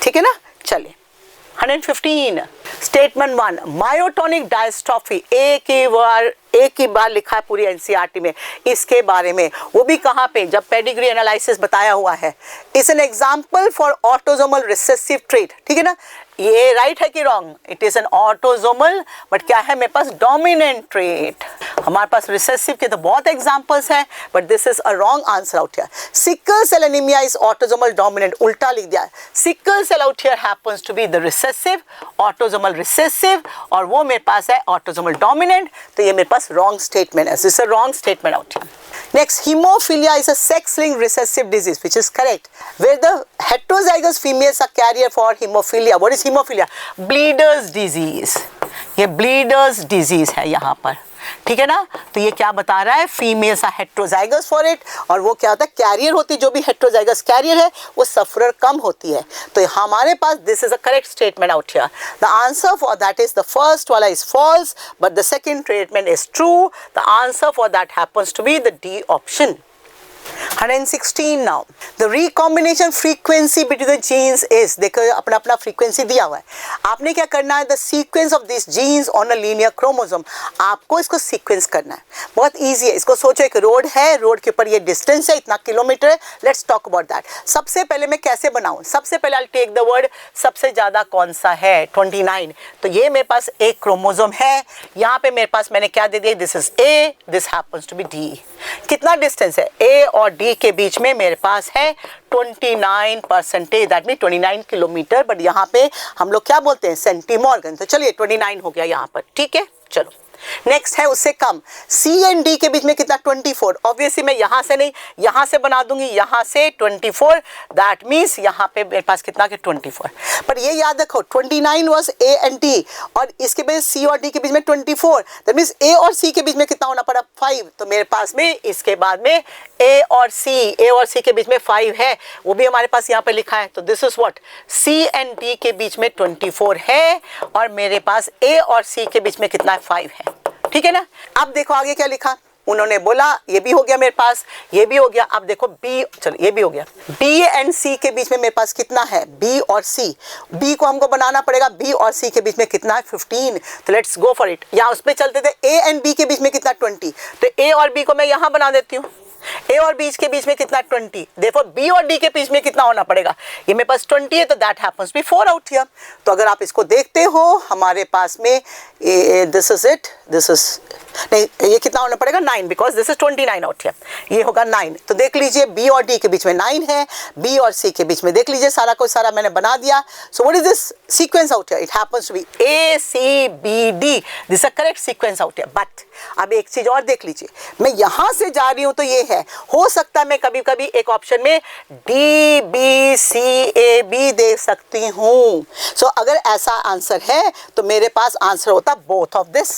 ठीक है ना। चलिए 115 स्टेटमेंट 1, मायोटोनिक डायस्ट्रॉफी एक ही बार लिखा है पूरी एनसीईआरटी में इसके बारे में, वो भी कहाँ पे, जब पेडिग्री एनालिसिस बताया हुआ है। Is an example for autosomal recessive trait. ठीक है ना, ये राइट है कि wrong, it is an autosomal but क्या है मेरे पास, डोमिनेंट ट्रेट। हमारे पास रिसेसिव के तो बहुत एग्जांपल्स हैं but this is a wrong answer out here. Sickle cell anaemia is autosomal dominant, उल्टा लिख दिया। Sickle cell out here happens to be the recessive, autosomal recessive, और वो मेरे पास है ऑटोजोमल डोमिनेंट। तो ये मेरे पास रॉन्ग स्टेटमेंट है, this is a wrong statement out here. Next, hemophilia is a sex-linked recessive disease, which is correct, where the heterozygous females are carrier for hemophilia. What is hemophilia? Bleeder's disease. ये bleeder's disease है यहाँ पर, ठीक है ना। तो ये क्या बता रहा है, females are heterozygous for it, और वो क्या होता है, कैरियर होती है। जो भी हेट्रोजाइगस कैरियर है वो सफरर कम होती है। तो हमारे पास this is a correct statement out here. The answer for that is, the first वाला is false but the second statement is true. The answer for that happens to be the D option. 116 now, the recombination frequency between the genes is, देखो अपना अपना frequency दिया हुआ है, आपने क्या करना है, the sequence of these genes on a linear chromosome, आपको इसको सीक्वेंस करना है। बहुत ईजी है, इसको सोचो एक रोड है, रोड के ऊपर ये डिस्टेंस है, इतना किलोमीटर है, लेट्स टॉक अबाउट दैट। सबसे पहले मैं कैसे बनाऊं, सबसे पहले आई टेक द वर्ड, सबसे ज़्यादा कौन सा है, 29। तो ये मेरे पास एक क्रोमोसोम है, यहाँ पे मेरे पास मैंने क्या दे दिया, this is A, this happens to be D. कितना डिस्टेंस है, ए और डी के बीच में मेरे पास है 29%, दैट मीन 29 किलोमीटर, बट यहाँ पे हम लोग क्या बोलते हैं, सेंटीमॉर्गन। तो चलिए 29 हो गया यहाँ पर, ठीक है। चलो नेक्स्ट है उससे कम, सी एंड डी के बीच में कितना, 24। ऑब्वियसली मैं यहाँ से नहीं, यहाँ से बना दूंगी, यहाँ से 24, दैट मीन्स यहाँ पे मेरे पास कितना के 24। पर ये याद रखो 29 वाज ए एंड डी, और इसके बीच सी और डी के बीच में 24, दैट मीन्स ए और सी के बीच में कितना होना पड़ा, 5। तो मेरे पास में इसके बाद में ए और सी के बीच में 5 है, वो भी हमारे पास यहाँ पे लिखा है। तो this is what, C and D के बीच में 24 है और मेरे पास ए और सी के बीच में कितना है, 5 है, ठीक है ना। अब देखो आगे क्या लिखा, उन्होंने बोला ये भी हो गया मेरे पास, ये भी हो गया। अब देखो बी, चलो ये भी हो गया, बी एंड सी के बीच में मेरे पास कितना है, बी और सी, बी को हमको बनाना पड़ेगा, बी और सी के बीच में कितना है, 15। तो लेट्स गो फॉर इट। यहाँ उस पर चलते थे, ए एंड बी के बीच में कितना, 20। तो ए और बी को मैं यहाँ बना देती हूँ, ए और बी के बीच में कितना 20, देखो बी और डी के बीच में कितना होना पड़ेगा, ये मेरे पास 20 है तो that happens B 4 out here. तो अगर आप इसको देखते हो हमारे पास में this is it, this is नहीं, ये कितना होना पड़ेगा 9, because this is 29 out here, ये होगा 9। तो देख लीजिए बी और डी के बीच में 9 है, बी और सी के बीच में देख लीजिए सारा को सारा मैंने बना दिया। So what is this sequence out here, it happens to be A C B D, this is a correct sequence out here. But अब एक चीज और देख लीजिए, मैं यहां से जा रही हूं तो ये है, हो सकता है मैं कभी कभी एक ऑप्शन में D B C A B दे सकती हूं। सो अगर ऐसा आंसर है तो मेरे पास आंसर होता बोथ ऑफ दिस,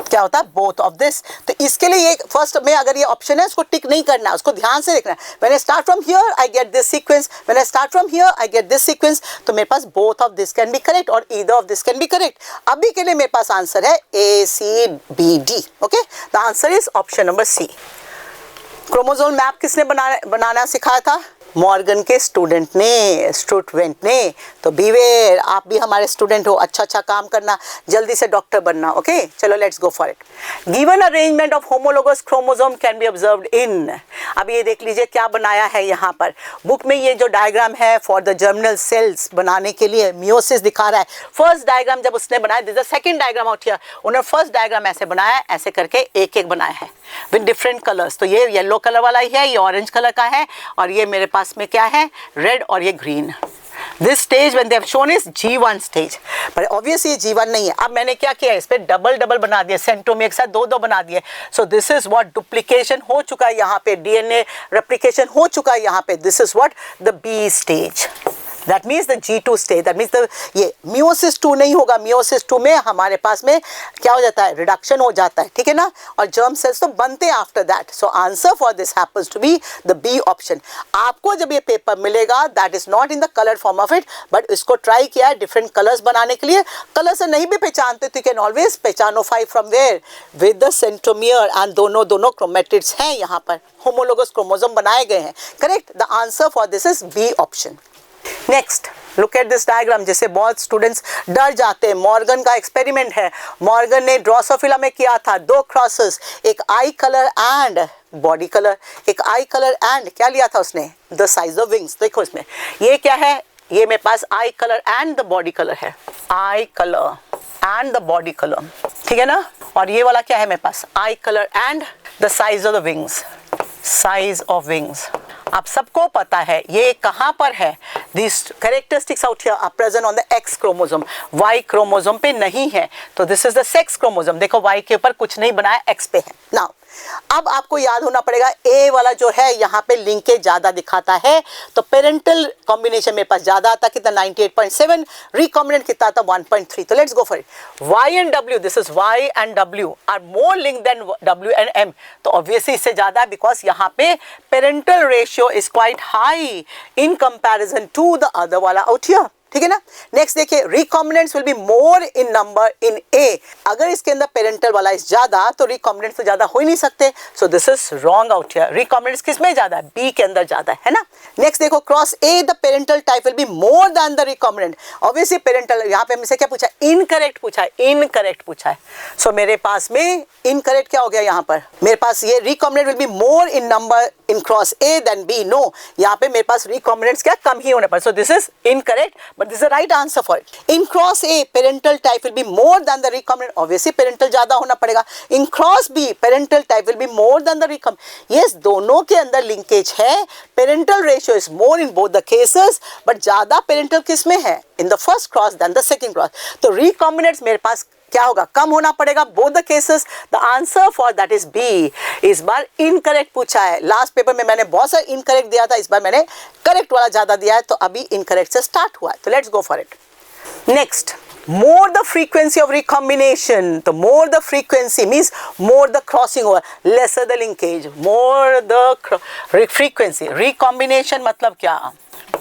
क्या होता है बोथ ऑफ दिस। तो इसके लिए ये फर्स्ट में अगर ये ऑप्शन है उसको टिक नहीं करना है, उसको ध्यान से देखना है। When I start from here I get this sequence, when I start from here I get this sequence, तो मेरे पास both of this can be correct और either of this can be correct. अभी के लिए मेरे पास आंसर है A C B D. Okay, the answer is option number C. Chromosome map किसने बनाना सिखाया था? मॉर्गन के स्टूडेंट ने। तो बीवेयर, आप भी हमारे स्टूडेंट हो, अच्छा काम करना, जल्दी से डॉक्टर बनना। ओके, चलो let's go for it. Given arrangement of homologous chromosome can be observed in, अब ये देख लीजिए क्या बनाया है यहाँ पर बुक में। ये जो डायग्राम है फॉर द जर्मिनल सेल्स बनाने के लिए मियोसिस दिखा रहा है। फर्स्ट डायग्राम जब उसने बनाया, this is the second diagram out here, उन्होंने फर्स्ट डायग्राम ऐसे बनाया, ऐसे करके एक एक बनाया है विद डिफरेंट कलर्स। तो ये येलो कलर वाला ही है, ये ऑरेंज कलर का है, और ये मेरे पास में क्या है रेड और ये green. This stage when they have shown is G1 stage, पर ऑब्वियसली ये G1 नहीं है। अब मैंने क्या किया, इस पे डबल बना दिया, सेंट्रोमियर के साथ दो बना दिए। सो दिस इज व्हाट डुप्लीकेशन हो चुका है यहाँ पे, डीएनए रेप्लिकेशन हो चुका है यहाँ पे। This is what the B stage, that means the G2 stage, that means the ये मियोसिस 2 नहीं होगा। मियोसिस 2 में हमारे पास में क्या हो जाता है, रिडक्शन हो जाता है, ठीक है ना, और जर्म सेल्स तो बनते हैं after that. So answer for this happens to be the B option. आपको जब ये पेपर मिलेगा that is not in the colour form of it, but इसको ट्राई किया है डिफरेंट कलर्स बनाने के लिए। कलर से नहीं भी पहचानते तो यू कैन ऑलवेज पहचानोफाई from where with the centromere, and दोनों क्रोमेटिड्स हैं यहाँ पर, होमोलोगस क्रोमोसोम बनाए गए हैं। Correct, the answer for this is B option. Next look at this diagram. जैसे बहुत स्टूडेंट्स डर जाते हैं, मॉर्गन का एक्सपेरिमेंट है, मॉर्गन ने ड्रोसोफिला में किया था 2 क्रॉसेस, एक आई कलर एंड बॉडी कलर, एक आई कलर एंड क्या लिया था उसने, द साइज ऑफ विंग्स। देखो इसमें ये क्या है, ये मेरे पास eye colour and the body colour है, eye colour and the body colour, ठीक है ना। और ये वाला क्या है मेरे पास, eye colour and the size of the wings, size of wings. आप सबको पता है ये कहाँ पर है, this characteristics out here are present on the X chromosome, Y chromosome पे नहीं है। तो this is the sex chromosome, देखो वाई के ऊपर कुछ नहीं बनाया, एक्स पे है। नाउ अब आपको याद होना पड़ेगा, ए वाला जो है यहाँ पे लिंकेज ज्यादा दिखाता है, तो पेरेंटल कॉम्बिनेशन मेरे पास ज्यादा आता, कितना 98.7, रिकॉम्बिनेंट कितना आता 1.3। तो let's go for it. Y and W, this is Y and W are more link than W and M, तो ऑब्वियसली इससे ज्यादा है, बिकॉज यहाँ पे parental ratio is quite high in comparison to the other वाला out here, ठीक है ना। नेक्स्ट देखिए, recombinants will be more in number in A, अगर इसके अंदर पेरेंटल वाला इस ज्यादा तो रिकॉम्बिनेंट्स तो ज्यादा हो ही नहीं सकते। सो this is wrong out here, recombinants किस में ज्यादा है, बी के अंदर ज्यादा है ना। नेक्स्ट देखो, cross A the parental type will be more than the recombinant, obviously parental, यहाँ पे हमसे क्या पूछा, इनकरेक्ट पूछा है, इनकरेक्ट पूछा है। सो मेरे पास में इनकरेक्ट क्या हो गया, यहाँ पर मेरे पास ये recombinant will be more in number in cross A than B, no, यहाँ पे मेरे पास रिकॉम्बिनेंट्स क्या कम ही होने पर। सो this is incorrect, but this is the right answer for it. In cross A, parental type will be more than the recombinant. Obviously, parental ज़्यादा होना पड़ेगा. In cross B, parental type will be more than the recombinant. Yes, दोनों के अंदर linkage है. Parental ratio is more in both the cases, but ज़्यादा parental किस में है? In the first cross than the second cross. तो recombinants मेरे पास क्या होगा, कम होना पड़ेगा both the cases. The answer for that is B. इस बार इनकरेक्ट पूछा है, लास्ट पेपर में मैंने बहुत सारा इनकरेक्ट दिया था, इस बार मैंने करेक्ट वाला ज्यादा दिया है, तो अभी इनकरेक्ट से स्टार्ट हुआ है। तो let's go for it. Next, more the frequency of recombination, तो more the frequency means more the crossing over, lesser the linkage, more the frequency। recombination मतलब क्या,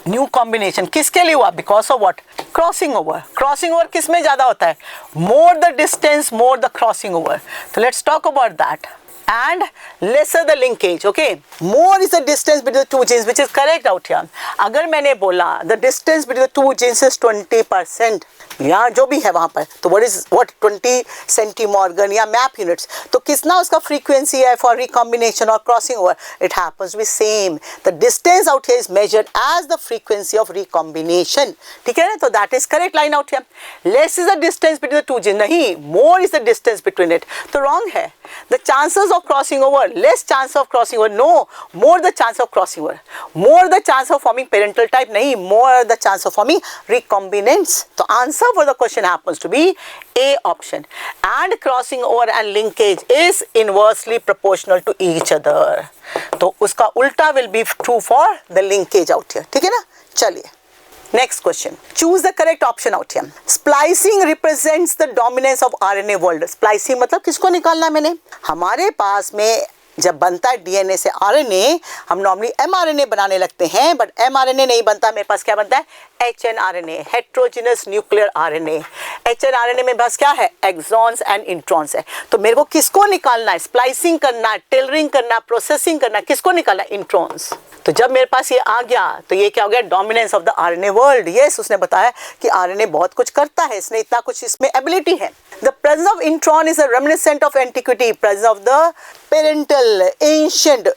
न्यू कॉम्बिनेशन किसके लिए हुआ, because of what, crossing over. Crossing over किस में ज्यादा होता है, more the distance more the crossing over. तो let's talk about that. and lesser the linkage. Okay, more is the distance between the two genes, which is correct out here. अगर मैंने बोला the distance between the two genes is 20%, या जो भी है वहाँ पर, तो what 20 centimorgan या map units, तो कितना उसका frequency है for recombination or crossing over? It happens to be same. The distance out here is measured as the frequency of recombination. ठीक है ना? तो that is correct line out here. Less is the distance between the two genes. नहीं, more is the distance between it. तो wrong है. The chances of crossing over, less chance of crossing over. No, more the chance of crossing over. More the chance of forming parental type. नहीं, more the chance of forming recombinants. तो answer for the question happens to be A option. And crossing over and linkage is inversely proportional to each other. तो उसका उल्टा will be true for the linkage out here. ठीक है ना? चलिए. Next question. Choose the correct option out here. Splicing represents the dominance of RNA world. Splicing मतलब किसको निकालना है मैंने? हमारे पास में जब बनता है डीएनए से आरएनए, हम नॉर्मली एमआरएनए बनाने लगते हैं, बट एमआरएनए नहीं बनता, मेरे पास क्या बनता है? HnRNA, heterogeneous nuclear RNA. HnRNA में बस क्या है? एक्सॉन्स एंड इंट्रॉन्स है. तो मेरे को किसको निकालना है? स्प्लाइसिंग करना है, टेलरिंग करना, प्रोसेसिंग करना, किसको निकालना है? इंट्रॉन्स. तो जब मेरे पास ये आ गया तो ये क्या हो गया? Dominance of the RNA world. Yes, उसने बताया कि आरएनए बहुत कुछ करता है, इसने इतना कुछ इसमें एबिलिटी है. The presence of intron is a reminiscent of antiquity. Presence of the parental ancient,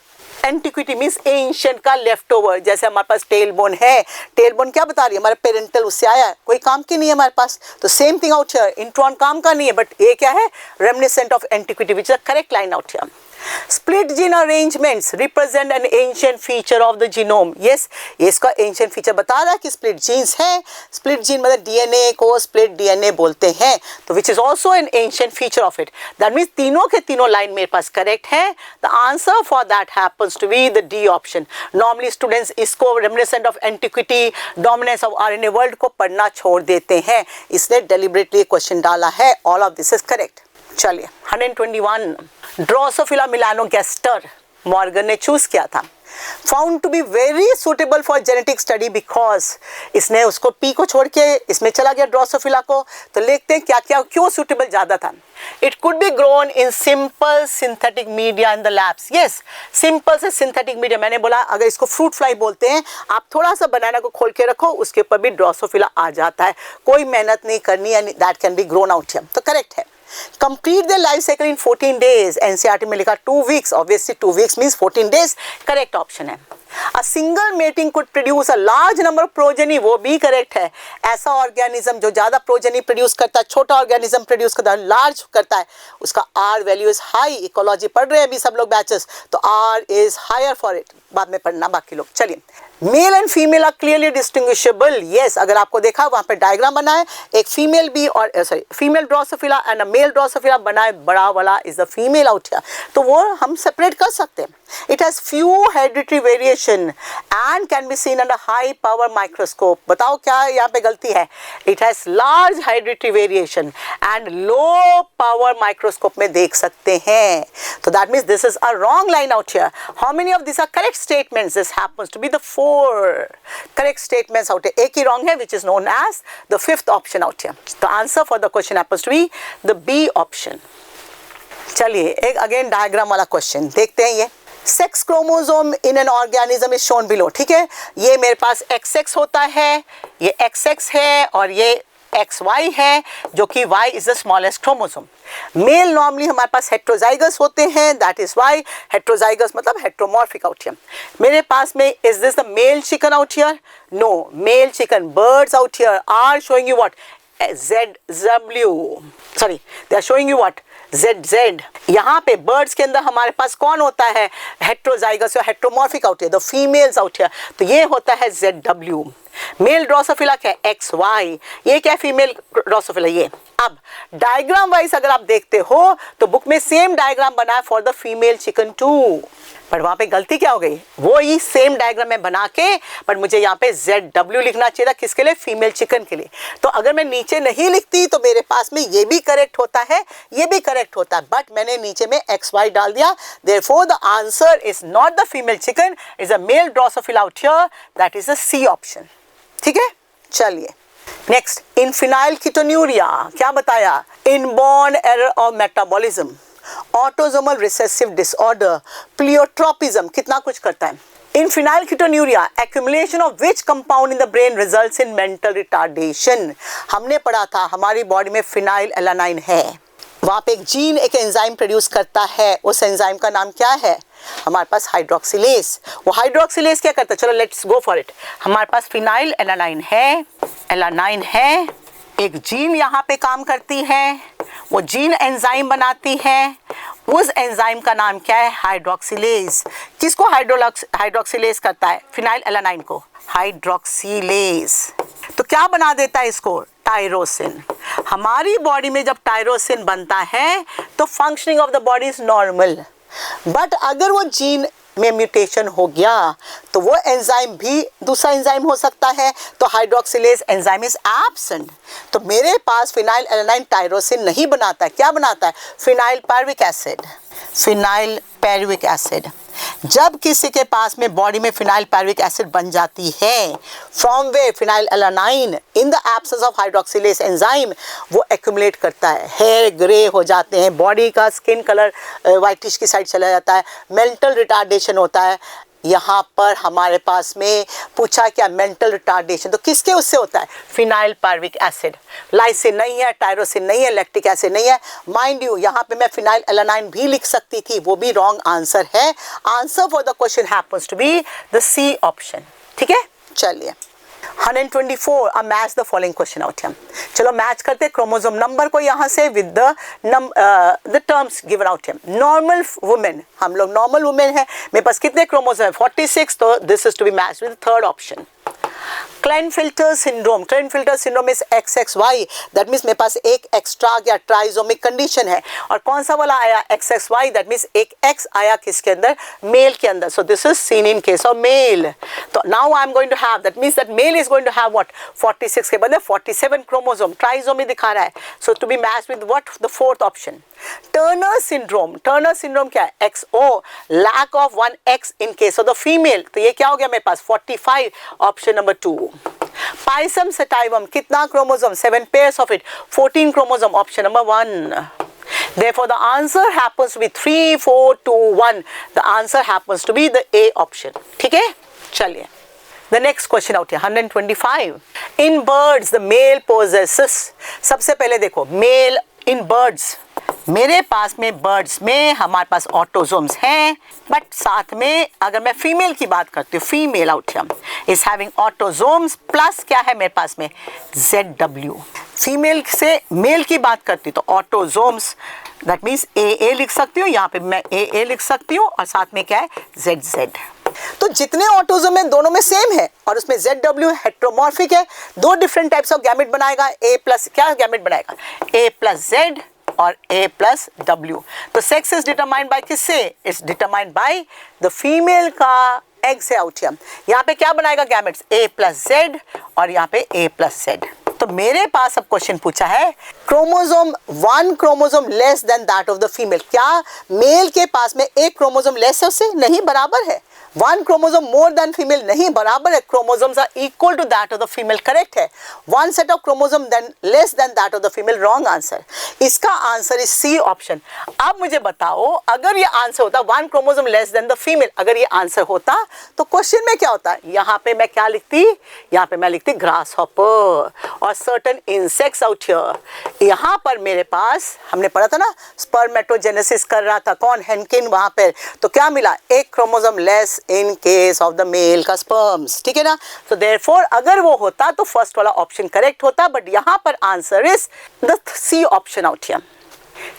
antiquity means ancient का लेफ्ट ओवर. जैसे हमारे पास टेल बोन है, टेल बोन क्या बता रही है? हमारा पेरेंटल उससे आया है, कोई काम की नहीं है हमारे पास. तो same thing out here, intron काम का नहीं है, बट ये क्या है? Reminiscent of antiquity, which is the correct line out here. Split gene arrangements represent an ancient feature of the genome. Yes, ये इसका ancient feature बता रहा है कि split genes है. Split gene मतलब DNA को split DNA बोलते हैं, तो which is also an ancient feature of it. That means तीनों के तीनों line मेरे पास correct है. The answer for that happens to be the D option. Normally students इसको reminiscent of antiquity, dominance of RNA world को पढ़ना छोड़ देते हैं, इसने deliberately question डाला है. All of this is correct. चलिए 121. ड्रोसोफिला मिलानोगैस्टर मॉर्गन ने चूज किया था. Found to be very suitable for genetic study because, इसने उसको पी को छोड़ के इसमें चला गया ड्रोसोफिला को. तो देखते हैं क्या क्या क्यों सुटेबल ज्यादा था. It could be grown in simple synthetic media in the labs. Yes, simple से सिंथेटिक मीडिया. मैंने बोला अगर इसको फ्रूट फ्लाई बोलते हैं, आप थोड़ा सा बनाना को खोल के रखो, उसके ऊपर भी ड्रोसोफिला आ जाता है, कोई मेहनत नहीं करनी, and that can be grown out here. तो करेक्ट है. Complete their life cycle in 14 days. NCERT में लिखा 2 weeks. Obviously 2 weeks means 14 days. Correct option है. A single mating could produce a large number of progeny. वो भी correct है. ऐसा organism जो ज़्यादा progeny produce करता है, छोटा organism produce करता है, large करता है, उसका R value is high. Ecology पढ़ रहे हैं अभी सब लोग batches, तो R is higher for it. बाद में पढ़ना बाकी लोग. चलिए, male and female are clearly distinguishable. Yes, अगर आपको देखा वहाँ पे डायग्राम बना है, एक फीमेल बी और female Drosophila and a male Drosophila बना है, बड़ा वाला is the female out here. तो वो हम सेपरेट कर सकते हैं. It has few hereditary variation and can be seen under high power microscope. बताओ क्या यहाँ पे गलती है? It has large hereditary variation and low power microscope में देख सकते हैं. तो that means this is a wrong line out here. How many of this are correct statements? This happens to be the 4 correct statements out here. एक ही wrong है, which is known as the 5th option out here. The answer for the question happens to be the B option. चलिए एक again diagram वाला question देखते हैं. ये sex chromosome in an organism is shown below. ठीक है, ये मेरे पास XX होता है, ये XX है और ये XY है, जो कि Y is the smallest chromosome. Male normally हमारे पास हेट्रोजाइगस होते हैं, दैट इज वाई. हेट्रोजाइगस मतलब हेट्रोमॉर्फिक आउट हियर. मेरे पास में is this the male chicken out here? No, male chicken birds out here are showing you what? ZW. Sorry, they are showing you what? ZZ. यहाँ पे birds के अंदर हमारे पास कौन होता है? हेट्रोजाइगस या heteromorphic out here, the females out here. तो ये होता है ZW. मेल ड्रोसोफिला क्या है? XY. ये क्या है? Female Drosophila. ये अब डायग्राम वाइज अगर आप देखते हो तो बुक में सेम डायग्राम बना है for the female chicken too, पर वहां पे गलती क्या हो गई? वो ही सेम डायग्राम में बना के, पर मुझे यहाँ पे ZW लिखना चाहिए था. किसके लिए? फीमेल चिकन के लिए. तो अगर मैं नीचे नहीं लिखती तो मेरे पास में ये भी करेक्ट होता है, ये भी करेक्ट होता है, बट मैंने नीचे में XY डाल दिया. Therefore the answer is not the female chicken, is a male drosophila out here. That is the C option. ठीक है, चलिए नेक्स्ट. इन फिनाइल कीटोन्यूरिया क्या बताया? Inborn error of metabolism. Autosomal recessive disorder, pleiotropism, कितना कुछ करता है। In phenylketonuria, accumulation of which compound in the brain results in mental retardation? हमने पढ़ा था हमारी बॉडी में फिनाइलएलानाइन है, वहाँ पे एक जीन एक एंजाइम प्रोड्यूस करता है, उस एंजाइम का नाम क्या है? हमारे पास हाइड्रोक्सिलेज। वो हाइड्रोक्सिलेज क्या करता है? चलो लेट्स गो फॉर इट। हमारे पास फिनाइलएलानाइन है, एलानाइन है, एक जीन यहाँ पे काम करती है, वो जीन एंजाइम बनाती है, उस एंजाइम का नाम क्या है? हाइड्रोक्सिलेज। किसको हाइड्रोक्सिलेज करता है? फिनाइलएलानाइन को हाइड्रोक्सिलेज। तो क्या बना देता है इसको? टायरोसिन। हमारी बॉडी में जब टायरोसिन बनता है तो functioning of the body is normal, but अगर वो जीन में म्यूटेशन हो गया तो वो एंजाइम भी दूसरा एंजाइम हो सकता है, तो हाइड्रोक्सिलेज एंजाइम इज एब्सेंट। तो मेरे पास फिनाइलएलानाइन टायरोसिन नहीं बनाता है, क्या बनाता है? Phenyl pyruvic acid. Phenyl pyruvic acid. जब किसी के पास में बॉडी में फिनाइल पायरुविक एसिड बन जाती है, from way phenylalanine in the absence of hydroxylase enzyme, वो एक्यूमुलेट करता है, हेयर ग्रे हो जाते हैं, बॉडी का स्किन कलर वाइटिश की साइड चला जाता है, मेंटल रिटार्डेशन होता है। यहाँ पर हमारे पास में पूछा क्या? Mental retardation. तो किसके उससे होता है? Phenyl pyruvic acid. लाइसिन नहीं है, टायरोसिन नहीं है, लैक्टिक एसिड नहीं है। माइंड यू यहाँ पे मैं फिनाइलएलानाइन भी लिख सकती थी, वो भी रॉन्ग आंसर है। Answer for the question happens to be the C option. ठीक है, चलिए 124 अब match the following question out है। चलो मैच करते क्रोमोसोम नंबर को यहाँ से with the terms given out है। नॉर्मल वुमेन, हम लोग नॉर्मल वुमेन है, मेरे पास कितने क्रोमोसोम है? 46, तो this is to be match with third option. Klinefelter syndrome, Klinefelter syndrome is XXY, that means मेरे पास एक एक्स्ट्रा या ट्राइजोमिक कंडीशन है। और कौन सा वाला आया? XXY, दैट मीन्स एक X आया किसके अंदर? मेल के अंदर। So this is seen in case of male. तो now I am going to have, that means that male is going to have what? 46 के बदले 47 क्रोमोसोम, ट्राइजोमी दिखा रहा है। So to be match with what? The fourth option. Turner syndrome, Turner syndrome क्या है? XO, lack of 1 X in case of the female. तो ये क्या हो गया मेरे पास? 45, ऑप्शन नंबर 2। पाइसम सेटाइवम, कितना chromosome? 7 pairs of it, 14 chromosome, option number 1. Therefore the answer happens to be 3, 4, 2, 1. The answer happens to be the A option. ठीक है, चलिए the next question out here 125. In birds the male possesses, सबसे पहले देखो male in birds, मेरे पास में birds में हमारे पास ऑटोजोम्स हैं, बट साथ में अगर मैं फीमेल की बात करती हूँ, female out here is having autosomes plus क्या है मेरे पास में? ZW। फीमेल से मेल की बात करती हूँ तो ऑटोजोम्स, दैट मीन्स AA लिख सकती हूँ, यहाँ पे मैं AA लिख सकती हूँ और साथ में क्या है? ZZ। तो जितने ऑटोजोम है दोनों में सेम है और उसमें ZW हेट्रोमॉर्फिक है, दो डिफरेंट टाइप्स ऑफ गैमेट बनाएगा। A प्लस क्या गैमेट बनाएगा? A प्लस Z और A प्लस W। तो सेक्स इज डिटरमाइंड बाय किससे? It's determined by the female का एग से आउट हियर। यहाँ पे क्या बनाएगा गैमेट्स? A प्लस Z और यहाँ पे A प्लस Z। तो मेरे पास अब क्वेश्चन पूछा है chromosome 1 chromosome less than that of the female. क्या मेल के पास में एक क्रोमोसोम लेस है उससे? नहीं, बराबर है। 1 क्रोमोसोम मोर देन फीमेल नहीं, बराबर है। Chromosomes are equal to that of the female, correct है। 1 set of chromosome then less than that of the female, wrong answer. इसका आंसर इज सी ऑप्शन। अब मुझे बताओ अगर ये आंसर होता 1 chromosome less than the female, अगर ये आंसर होता तो क्वेश्चन में क्या होता? यहाँ पे मैं क्या लिखती? यहाँ पे मैं लिखती ग्रास हॉपर और सर्टेन इंसेक्ट्स आउट हियर। यहाँ पर मेरे पास हमने पढ़ा था ना स्पर्मेटोजेनेसिस कर रहा था कौन? हेनकिन। वहाँ पर तो क्या मिला? एक chromosome less in case of the male का स्पर्म्स, ठीक है ना। तो देयरफॉर अगर वो होता तो फर्स्ट वाला ऑप्शन करेक्ट होता, बट यहाँ पर answer is the C option out here.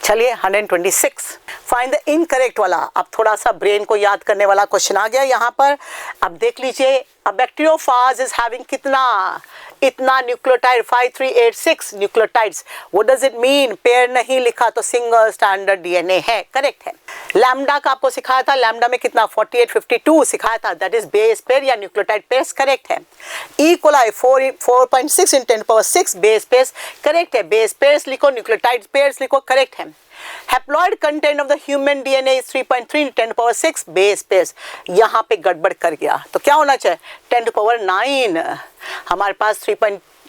चलिए 126 फाइंड द इनकरेक्ट वाला। अब थोड़ा सा ब्रेन को याद करने वाला क्वेश्चन आ गया यहाँ पर। अब देख लीजिए, अ बैक्टीरियोफाज इज हैविंग कितना? इतना nucleotide 5386 nucleotides. What does it mean? Pair नहीं लिखा तो सिंगल स्टैंडर्ड डीएनए है, करेक्ट है। लैम्डा का आपको सिखाया था, लैम्डा में कितना? 4852 सिखाया था, दैट इज बेस पेयर या न्यूक्लियोटाइड पेयर्स, करेक्ट है। E coli 4.6 × 10⁶ base pairs, correct है। बेस पेयर्स लिखो, न्यूक्लियोटाइड पेयर्स लिखो, करेक्ट है। Haploid content of the human DNA is 3.3 × 10⁶ base pairs. यहाँ पे गड़बड़ कर गया तो क्या होना चाहिए? 10⁹ हमारे पास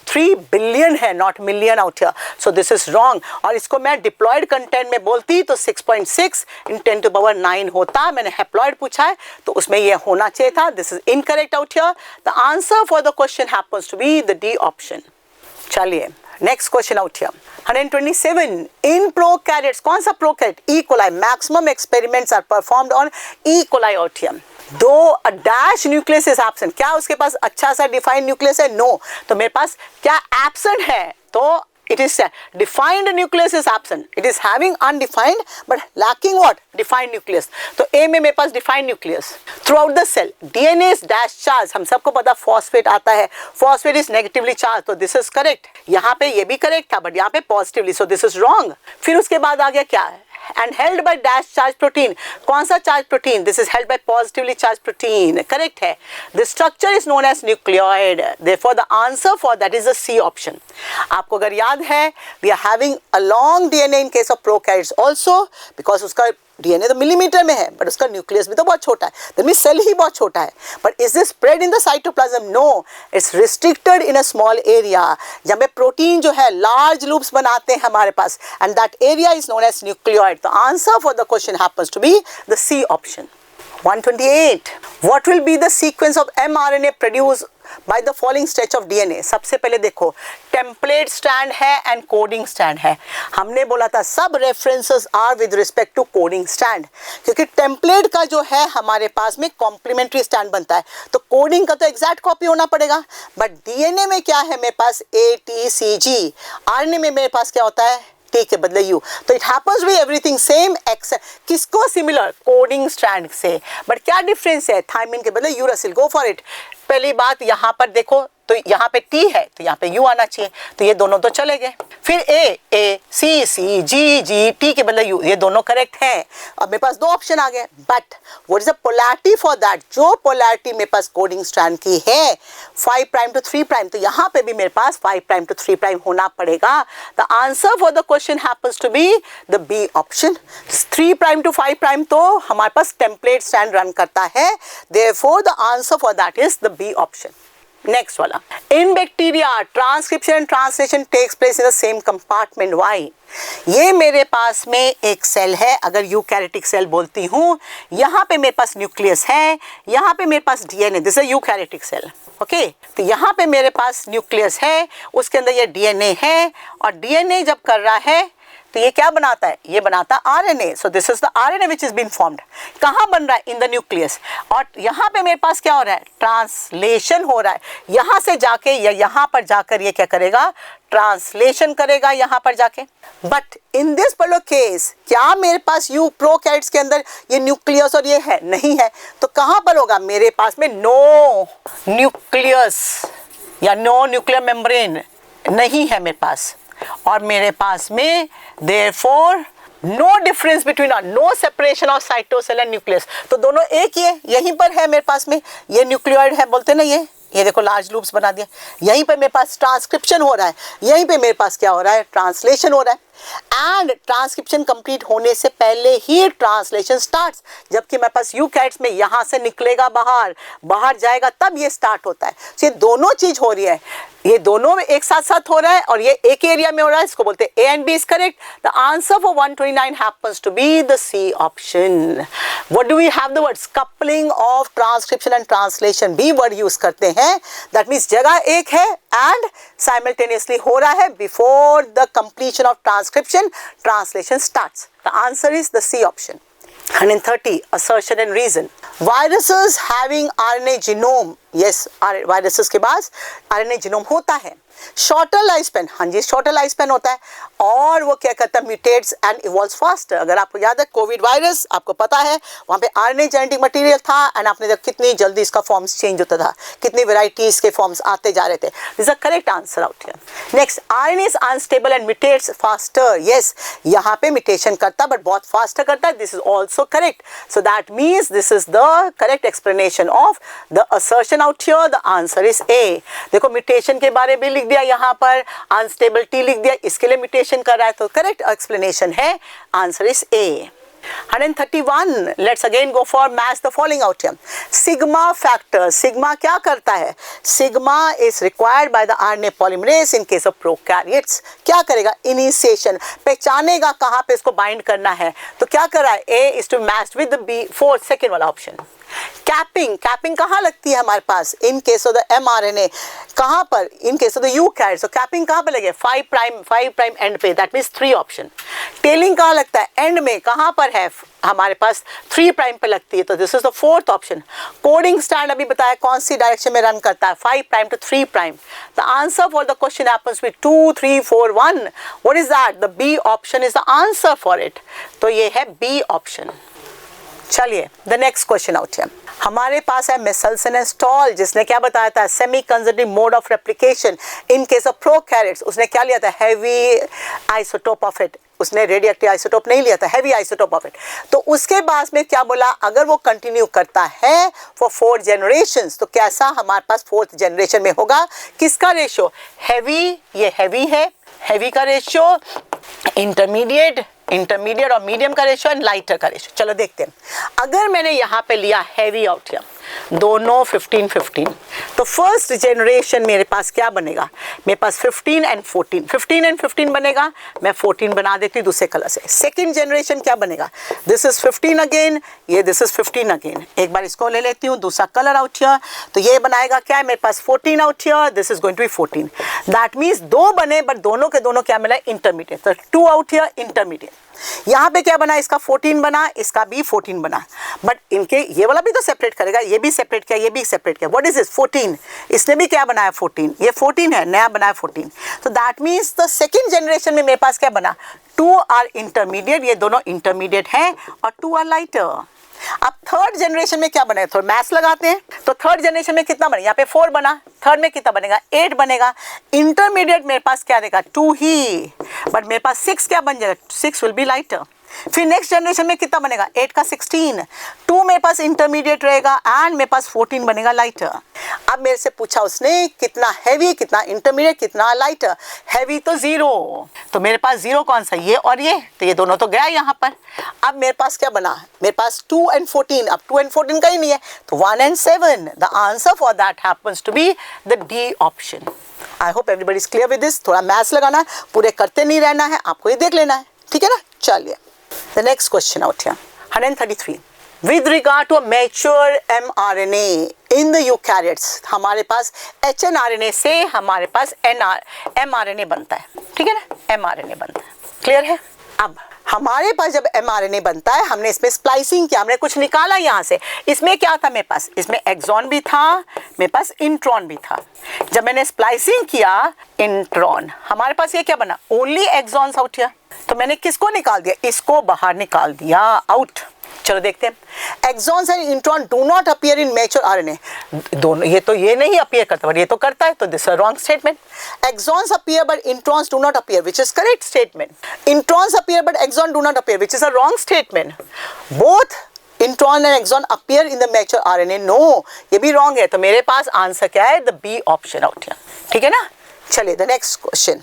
3 बिलियन है, not million out here, so this is wrong. और इसको मैं डिप्लॉयड कंटेंट में बोलती तो 6.6 × 10⁻9 होता, मैंने हैप्लॉयड पूछा है तो उसमें ये होना चाहिए था। This is incorrect out here. The answer for the question happens to be the D option. चलिए next question out here 127 in prokaryotes, कौन सा prokaryote? E coli, maximum experiments are performed on E coli out here. दो a dash nucleus is absent, क्या उसके पास अच्छा सा defined nucleus है? No. तो मेरे पास क्या एब्सेंट है? तो it is defined nucleus is absent, it is having undefined but lacking what? Defined nucleus। तो A में मेरे पास defined nucleus throughout the cell। DNA is dash charge, हम सबको पता phosphate आता है, phosphate is negatively charged, तो this is correct। यहाँ पे ये भी correct था but यहाँ पे positively, so this is wrong। फिर उसके बाद आ गया क्या है? And held by dash charge protein, कौन सा charge protein? This is held by positively charged protein, correct है। The structure is known as nucleoid, therefore the answer for that is the C option। आपको अगर याद है we are having a long DNA in case of prokaryotes also because उसका DNA तो millimetre में है but उसका न्यूक्लियस भी तो बहुत छोटा है, दैट मींस सेल ही बहुत छोटा है। But is this spread in the cytoplasm? No, it's restricted in a small area. जहाँ पे प्रोटीन जो है लार्ज लूप्स बनाते हैं हमारे पास and that area is known as nucleoid. The answer for the question happens to be the C option. 128 what will be the sequence of mRNA produced by the following stretch of DNA? सबसे पहले देखो template strand है and coding strand है। हमने बोला था सब references are with respect to coding strand, क्योंकि टेम्पलेट का जो है हमारे पास में कॉम्प्लीमेंट्री स्टैंड बनता है तो कोडिंग का तो एग्जैक्ट कॉपी होना पड़ेगा। बट डीएनए में क्या है मेरे पास? ATCG। आरएनए में मेरे पास क्या होता है? टी के बदले यू। तो it happens be everything same except, किसको सिमिलर? कोडिंग स्ट्रैंड से। बट क्या डिफरेंस है? थायमिन के बदले यूरासिल, गो फॉर इट। पहली बात यहाँ पर देखो तो यहाँ पे टी है तो यहाँ पे यू आना चाहिए, तो ये दोनों तो चले गए। फिर ए सी सी जी जी टी के बदले यू, ये दोनों करेक्ट हैं। अब मेरे पास दो ऑप्शन आ गए, but what is the polarity for that? जो पोलैरिटी मेरे पास कोडिंग स्ट्रैंड की है 5' to 3', तो यहाँ पे भी मेरे पास 5' to 3' होना पड़ेगा। The answer for the question happens to be the B option. 3' to 5' तो हमारे पास टेम्पलेट स्टैंड रन करता है, therefore the answer for that is the B option. Next वाला, in bacteria transcription and translation takes place in the same compartment. Why? ये मेरे पास में एक सेल है, अगर यूकैरियोटिक सेल बोलती हूँ, यहाँ पे मेरे पास न्यूक्लियस है, यहाँ पे मेरे पास DNA, this is eukaryotic cell. Okay, तो यहाँ पे मेरे पास न्यूक्लियस है, उसके अंदर ये डीएनए है और डीएनए जब कर रहा है तो ये क्या बनाता है? ये बनाता RNA. So this is the RNA which is been formed. कहाँ बन रहा है? In the nucleus. और यहाँ पे मेरे पास क्या हो रहा है? ट्रांसलेशन हो रहा है। यहाँ से जाके या यहाँ पर जाकर ये क्या करेगा? ट्रांसलेशन करेगा यहाँ पर जाके। But in this particular case क्या मेरे पास यू प्रोकैरियोट्स के अंदर ये न्यूक्लियस और ये है? नहीं है। तो कहाँ पर होगा? मेरे पास में नो न्यूक्लियस या नो न्यूक्लियर मेम्ब्रेन नहीं है मेरे पास, और मेरे पास में therefore no difference between no separation of cytosol and nucleus, तो दोनों एक ही है, यहीं पर है मेरे पास में। ये न्यूक्लियोइड है बोलते ना, ये देखो लार्ज लूप्स बना दिया। यहीं पे मेरे पास ट्रांसक्रिप्शन हो रहा है, यहीं पे मेरे पास क्या हो रहा है? ट्रांसलेशन हो रहा है। एंड ट्रांसक्रिप्शन कंप्लीट होने से पहले ही ट्रांसलेशन स्टार्ट्स, जबकि मेरे पास यूकैरियोट्स में यहाँ से निकलेगा बाहर जाएगा तब ये स्टार्ट होता है। तो ये दोनों चीज हो रही है, ये दोनों में एक साथ हो रहा है और ये एक एरिया में हो रहा है, इसको बोलते हैं A and B is correct. The answer for 129 happens to be the C option. What do we have the words? Coupling of transcription and translation भी वर्ड यूज करते हैं। दैट मीन्स जगह एक है एंड साइमल्टेनियसली हो रहा है before the completion of transcription translation starts. The answer is the C option. 130 assertion and reason. Viruses having RNA genome, yes, viruses के पास RNA genome होता है। शॉर्टर लाइफ स्पैन, हाँ जी शॉर्टर लाइफ स्पैन होता है, और वो क्या करता है? म्यूटेट्स एंड इवॉल्व्स फास्टर। अगर आपको याद है कोविड वायरस, आपको पता है वहाँ पे आरएनए जेनेटिक मटेरियल था एंड आपने देखा कितनी जल्दी इसका फॉर्म्स चेंज होता था, कितनी वेराइटीज के फॉर्म्स आते जा रहे थे। This is the correct answer out here. Next, RNA is unstable and mutates faster. Yes, यहाँ पे म्यूटेशन करता है बट बहुत फास्टर करता है। This is also correct. So that means this is the correct explanation of the assertion out here. The answer is a. देखो mutation के बारे में लिख दिया, यहाँ पर अनस्टेबिलिटी लिख दिया, इसके लिए म्यूटेशन कर रहा है, तो करेक्ट एक्सप्लेनेशन है answer is a. 131, let's again go for match the following out here. Sigma factor, sigma क्या करता है? Sigma is required by the RNA polymerase in case of prokaryotes. क्या करेगा? Initiation, पहचानेगा कहाँ पे इसको bind करना है. तो क्या कर रहा है? A is to match with the B, 4th second वाला option. कैपिंग, कैपिंग कहाँ लगती है हमारे पास? In case of the mRNA कहाँ पर? In case of the eukaryotes. तो कैपिंग कहाँ पर लगे? 5 प्राइम एंड पे, दैट मीन्स 3 ऑप्शन. टेलिंग कहाँ लगता है? एंड में. कहाँ पर है? हमारे पास 3 प्राइम पे लगती है, तो this is the 4th option. Coding stand अभी बताया कौन सी डायरेक्शन में रन करता है? 5 prime to 3 prime. The answer for the question happens with 2 3 4 1. What is that? The B option is the answer for it. तो ये है बी ऑप्शन. चलिए द नेक्स्ट क्वेश्चन आउट है. हमारे पास है मिसेल्सन एंड स्टॉल, जिसने क्या बताया था? Semi conservative mode of replication in case of prokaryotes. उसने क्या लिया था? Heavy isotope of it. उसने रेडियोएक्टिव आइसोटोप नहीं लिया था, हैवी आइसोटोप ऑफ इट. तो उसके बाद में क्या बोला? अगर वो कंटिन्यू करता है फॉर 4 जनरेशंस, तो कैसा हमारे पास 4th जनरेशन में होगा? किसका रेशियो? हैवी, ये हैवी है, हैवी का रेशियो, इंटरमीडिएट और मीडियम का रेशियो एंड लाइटर का रेशियो. चलो देखते हैं. अगर मैंने यहाँ पे लिया हैवी आउट या दोनों 15-15, तो फर्स्ट जनरेशन मेरे पास क्या बनेगा? मेरे पास 15 and 14 बनेगा. मैं 14 बना देती हूँ दूसरे कलर से. सेकेंड जनरेशन क्या बनेगा? दिस इज 15 अगेन, ये दिस इज 15 अगेन. एक बार इसको ले लेती हूँ, दूसरा कलर आउट हियर. तो ये बनाएगा क्या है? मेरे पास 14 out here, this is going to be 14. That means 2 बने, बट दोनों के दोनों क्या मिला? इंटरमीडिएट. तो 2 आउट हियर, इंटरमीडिएट. यहाँ पे क्या बना? इसका 14 बना, इसका भी 14 बना. बट इनके ये वाला भी तो सेपरेट करेगा, ये भी सेपरेट किया, ये भी सेपरेट किया. What is this? 14. इसने भी क्या बनाया? 14. ये 14 है, नया बनाया 14. तो that means the second generation में मेरे पास क्या बना? 2 आर इंटरमीडिएट, ये दोनों इंटरमीडिएट हैं, और 2 आर लाइटर. अब थर्ड जनरेशन में क्या बनेगा? थोड़ा मैथ्स लगाते हैं. तो थर्ड जनरेशन में कितना बनेगा? यहाँ पे 4 बना, थर्ड में कितना बनेगा? 8 बनेगा. इंटरमीडिएट मेरे पास क्या देगा? 2 ही, बट मेरे पास 6 क्या बन जाएगा? 6 विल बी लाइटर. फिर नेक्स्ट जनरेशन में कितना बनेगा? 8 का 16. 2 मेरे पास इंटरमीडिएट रहेगा एंड मेरे पास 14 बनेगा लाइटर. अब मेरे से पूछा उसने कितना हैवी, कितना इंटरमीडिएट, कितना लाइटर. हैवी तो 0, तो मेरे पास 0 कौन सा? ये और ये, तो ये दोनों तो गया यहाँ पर. अब मेरे पास क्या बना? मेरे पास 2 and 14. अब 2 and 14 का ही नहीं है, तो 1 and 7. The answer for that happens to be the D option. I hope everybody is clear with this. थोड़ा मैथ्स लगाना है, पूरे करते नहीं रहना है, आपको ये देख लेना है. ठीक है ना? चलिए the next question out here. 133. With regard to a mature mRNA in the eukaryotes, हमारे पास hnRNA से हमारे पास mRNA बनता है. ठीक है ना? mRNA बनता है. क्लियर है? अब हमारे पास जब mRNA बनता है, हमने इसमें स्प्लाइसिंग किया, हमने कुछ निकाला यहाँ से. इसमें क्या था मेरे पास? इसमें एक्सॉन भी था, मेरे पास इंट्रॉन भी था. जब मैंने स्प्लाइसिंग किया इंट्रॉन, हमारे पास ये क्या बना? Only exons out here. तो मैंने किसको निकाल दिया? इसको बाहर निकाल दिया, आउट. चलो देखते हैं. Exons and intron do not appear in mature RNA. दोनों ये नहीं अपीयर करता, पर ये तो करता है, तो this is wrong statement. Exons appear but introns do not appear, which is correct statement. Introns appear but exon do not appear, which is a wrong statement. Both intron and exon appear in the mature RNA. No, ये भी wrong है. तो मेरे पास answer क्या है? The B option out here. ठीक है ना? चलिए द नेक्स्ट क्वेश्चन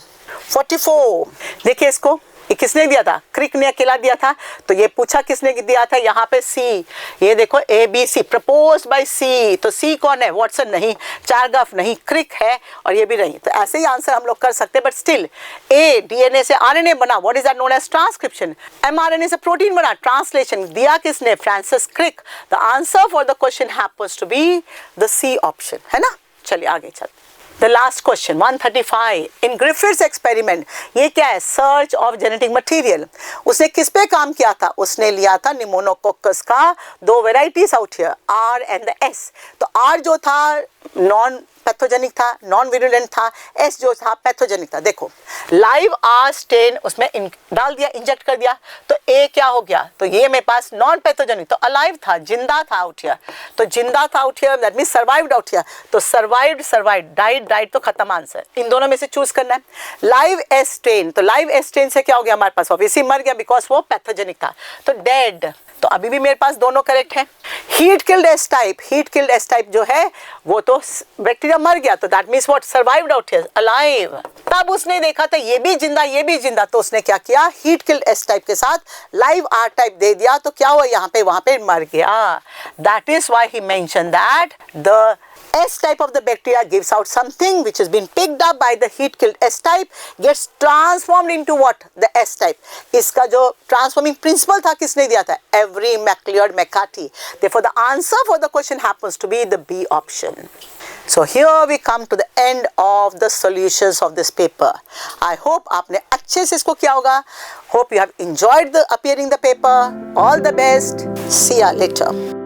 44. देखिए इसको, ये किसने दिया था? क्रिक ने अकेला दिया था. तो ये पूछा किसने दिया था? यहाँ पे सी. ये देखो ABC, प्रपोज्ड बाय सी. तो सी कौन है? वॉटसन नहीं, चारगाफ नहीं, क्रिक है, और ये भी नहीं. तो ऐसे ही आंसर हम लोग कर सकते हैं. बट स्टिल ए DNA से RNA बना, what is that known as transcription. mRNA से प्रोटीन बना, ट्रांसलेशन. दिया किसने? Francis Crick. The answer for the question happens to be the C option. है ना? चलिए आगे चलते. The last question 135. In Griffith's experiment, ये क्या है? Search of genetic material. उसने किस पे काम किया था? उसने लिया था निमोनोकोकस का 2 varieties out here, R and the S. तो R जो था नॉन पैथोजेनिक था, नॉन विरुलेंट था. S जो था पैथोजेनिक था. देखो लाइव R स्टेन उसमें डाल दिया, इंजेक्ट कर दिया, तो A क्या हो गया? तो ये मेरे पास नॉन पैथोजेनिक, तो अलाइव था, जिंदा था आउट हियर. तो जिंदा था out here, that means survived out here. तो सर्वाइव्ड, डाइड तो खत्म आंसर. इन दोनों में से चूज करना है. लाइव S स्टेन, तो लाइव S स्टेन से क्या हो गया हमारे पास? ऑब्वियसली मर गया, बिकॉज वो पैथोजेनिक था. तो डेड, तो अभी भी मेरे पास दोनों करेक्ट हैं। Heat killed S type, heat killed S type जो है वो तो बैक्टीरिया मर गया, तो that means what, survived out here, alive. तब उसने देखा था ये भी जिंदा ये भी जिंदा, तो उसने क्या किया, हीट किल्ड एस टाइप के साथ लाइव आर टाइप दे दिया, तो क्या हुआ यहाँ पे, वहां पे मर गया। That is why he mention that the S type of the bacteria gives out something which has been picked up by the heat killed S type, gets transformed into what, the S type. इसका जो transforming principle था किसने दिया था, Avery, MacLeod, McCarthy. Therefore the answer for the question happens to be the B option. So here we come to the end of the solutions of this paper. I hope आपने अच्छे से इसको किया होगा. Hope you have enjoyed the appearing the paper. All the best. See ya later.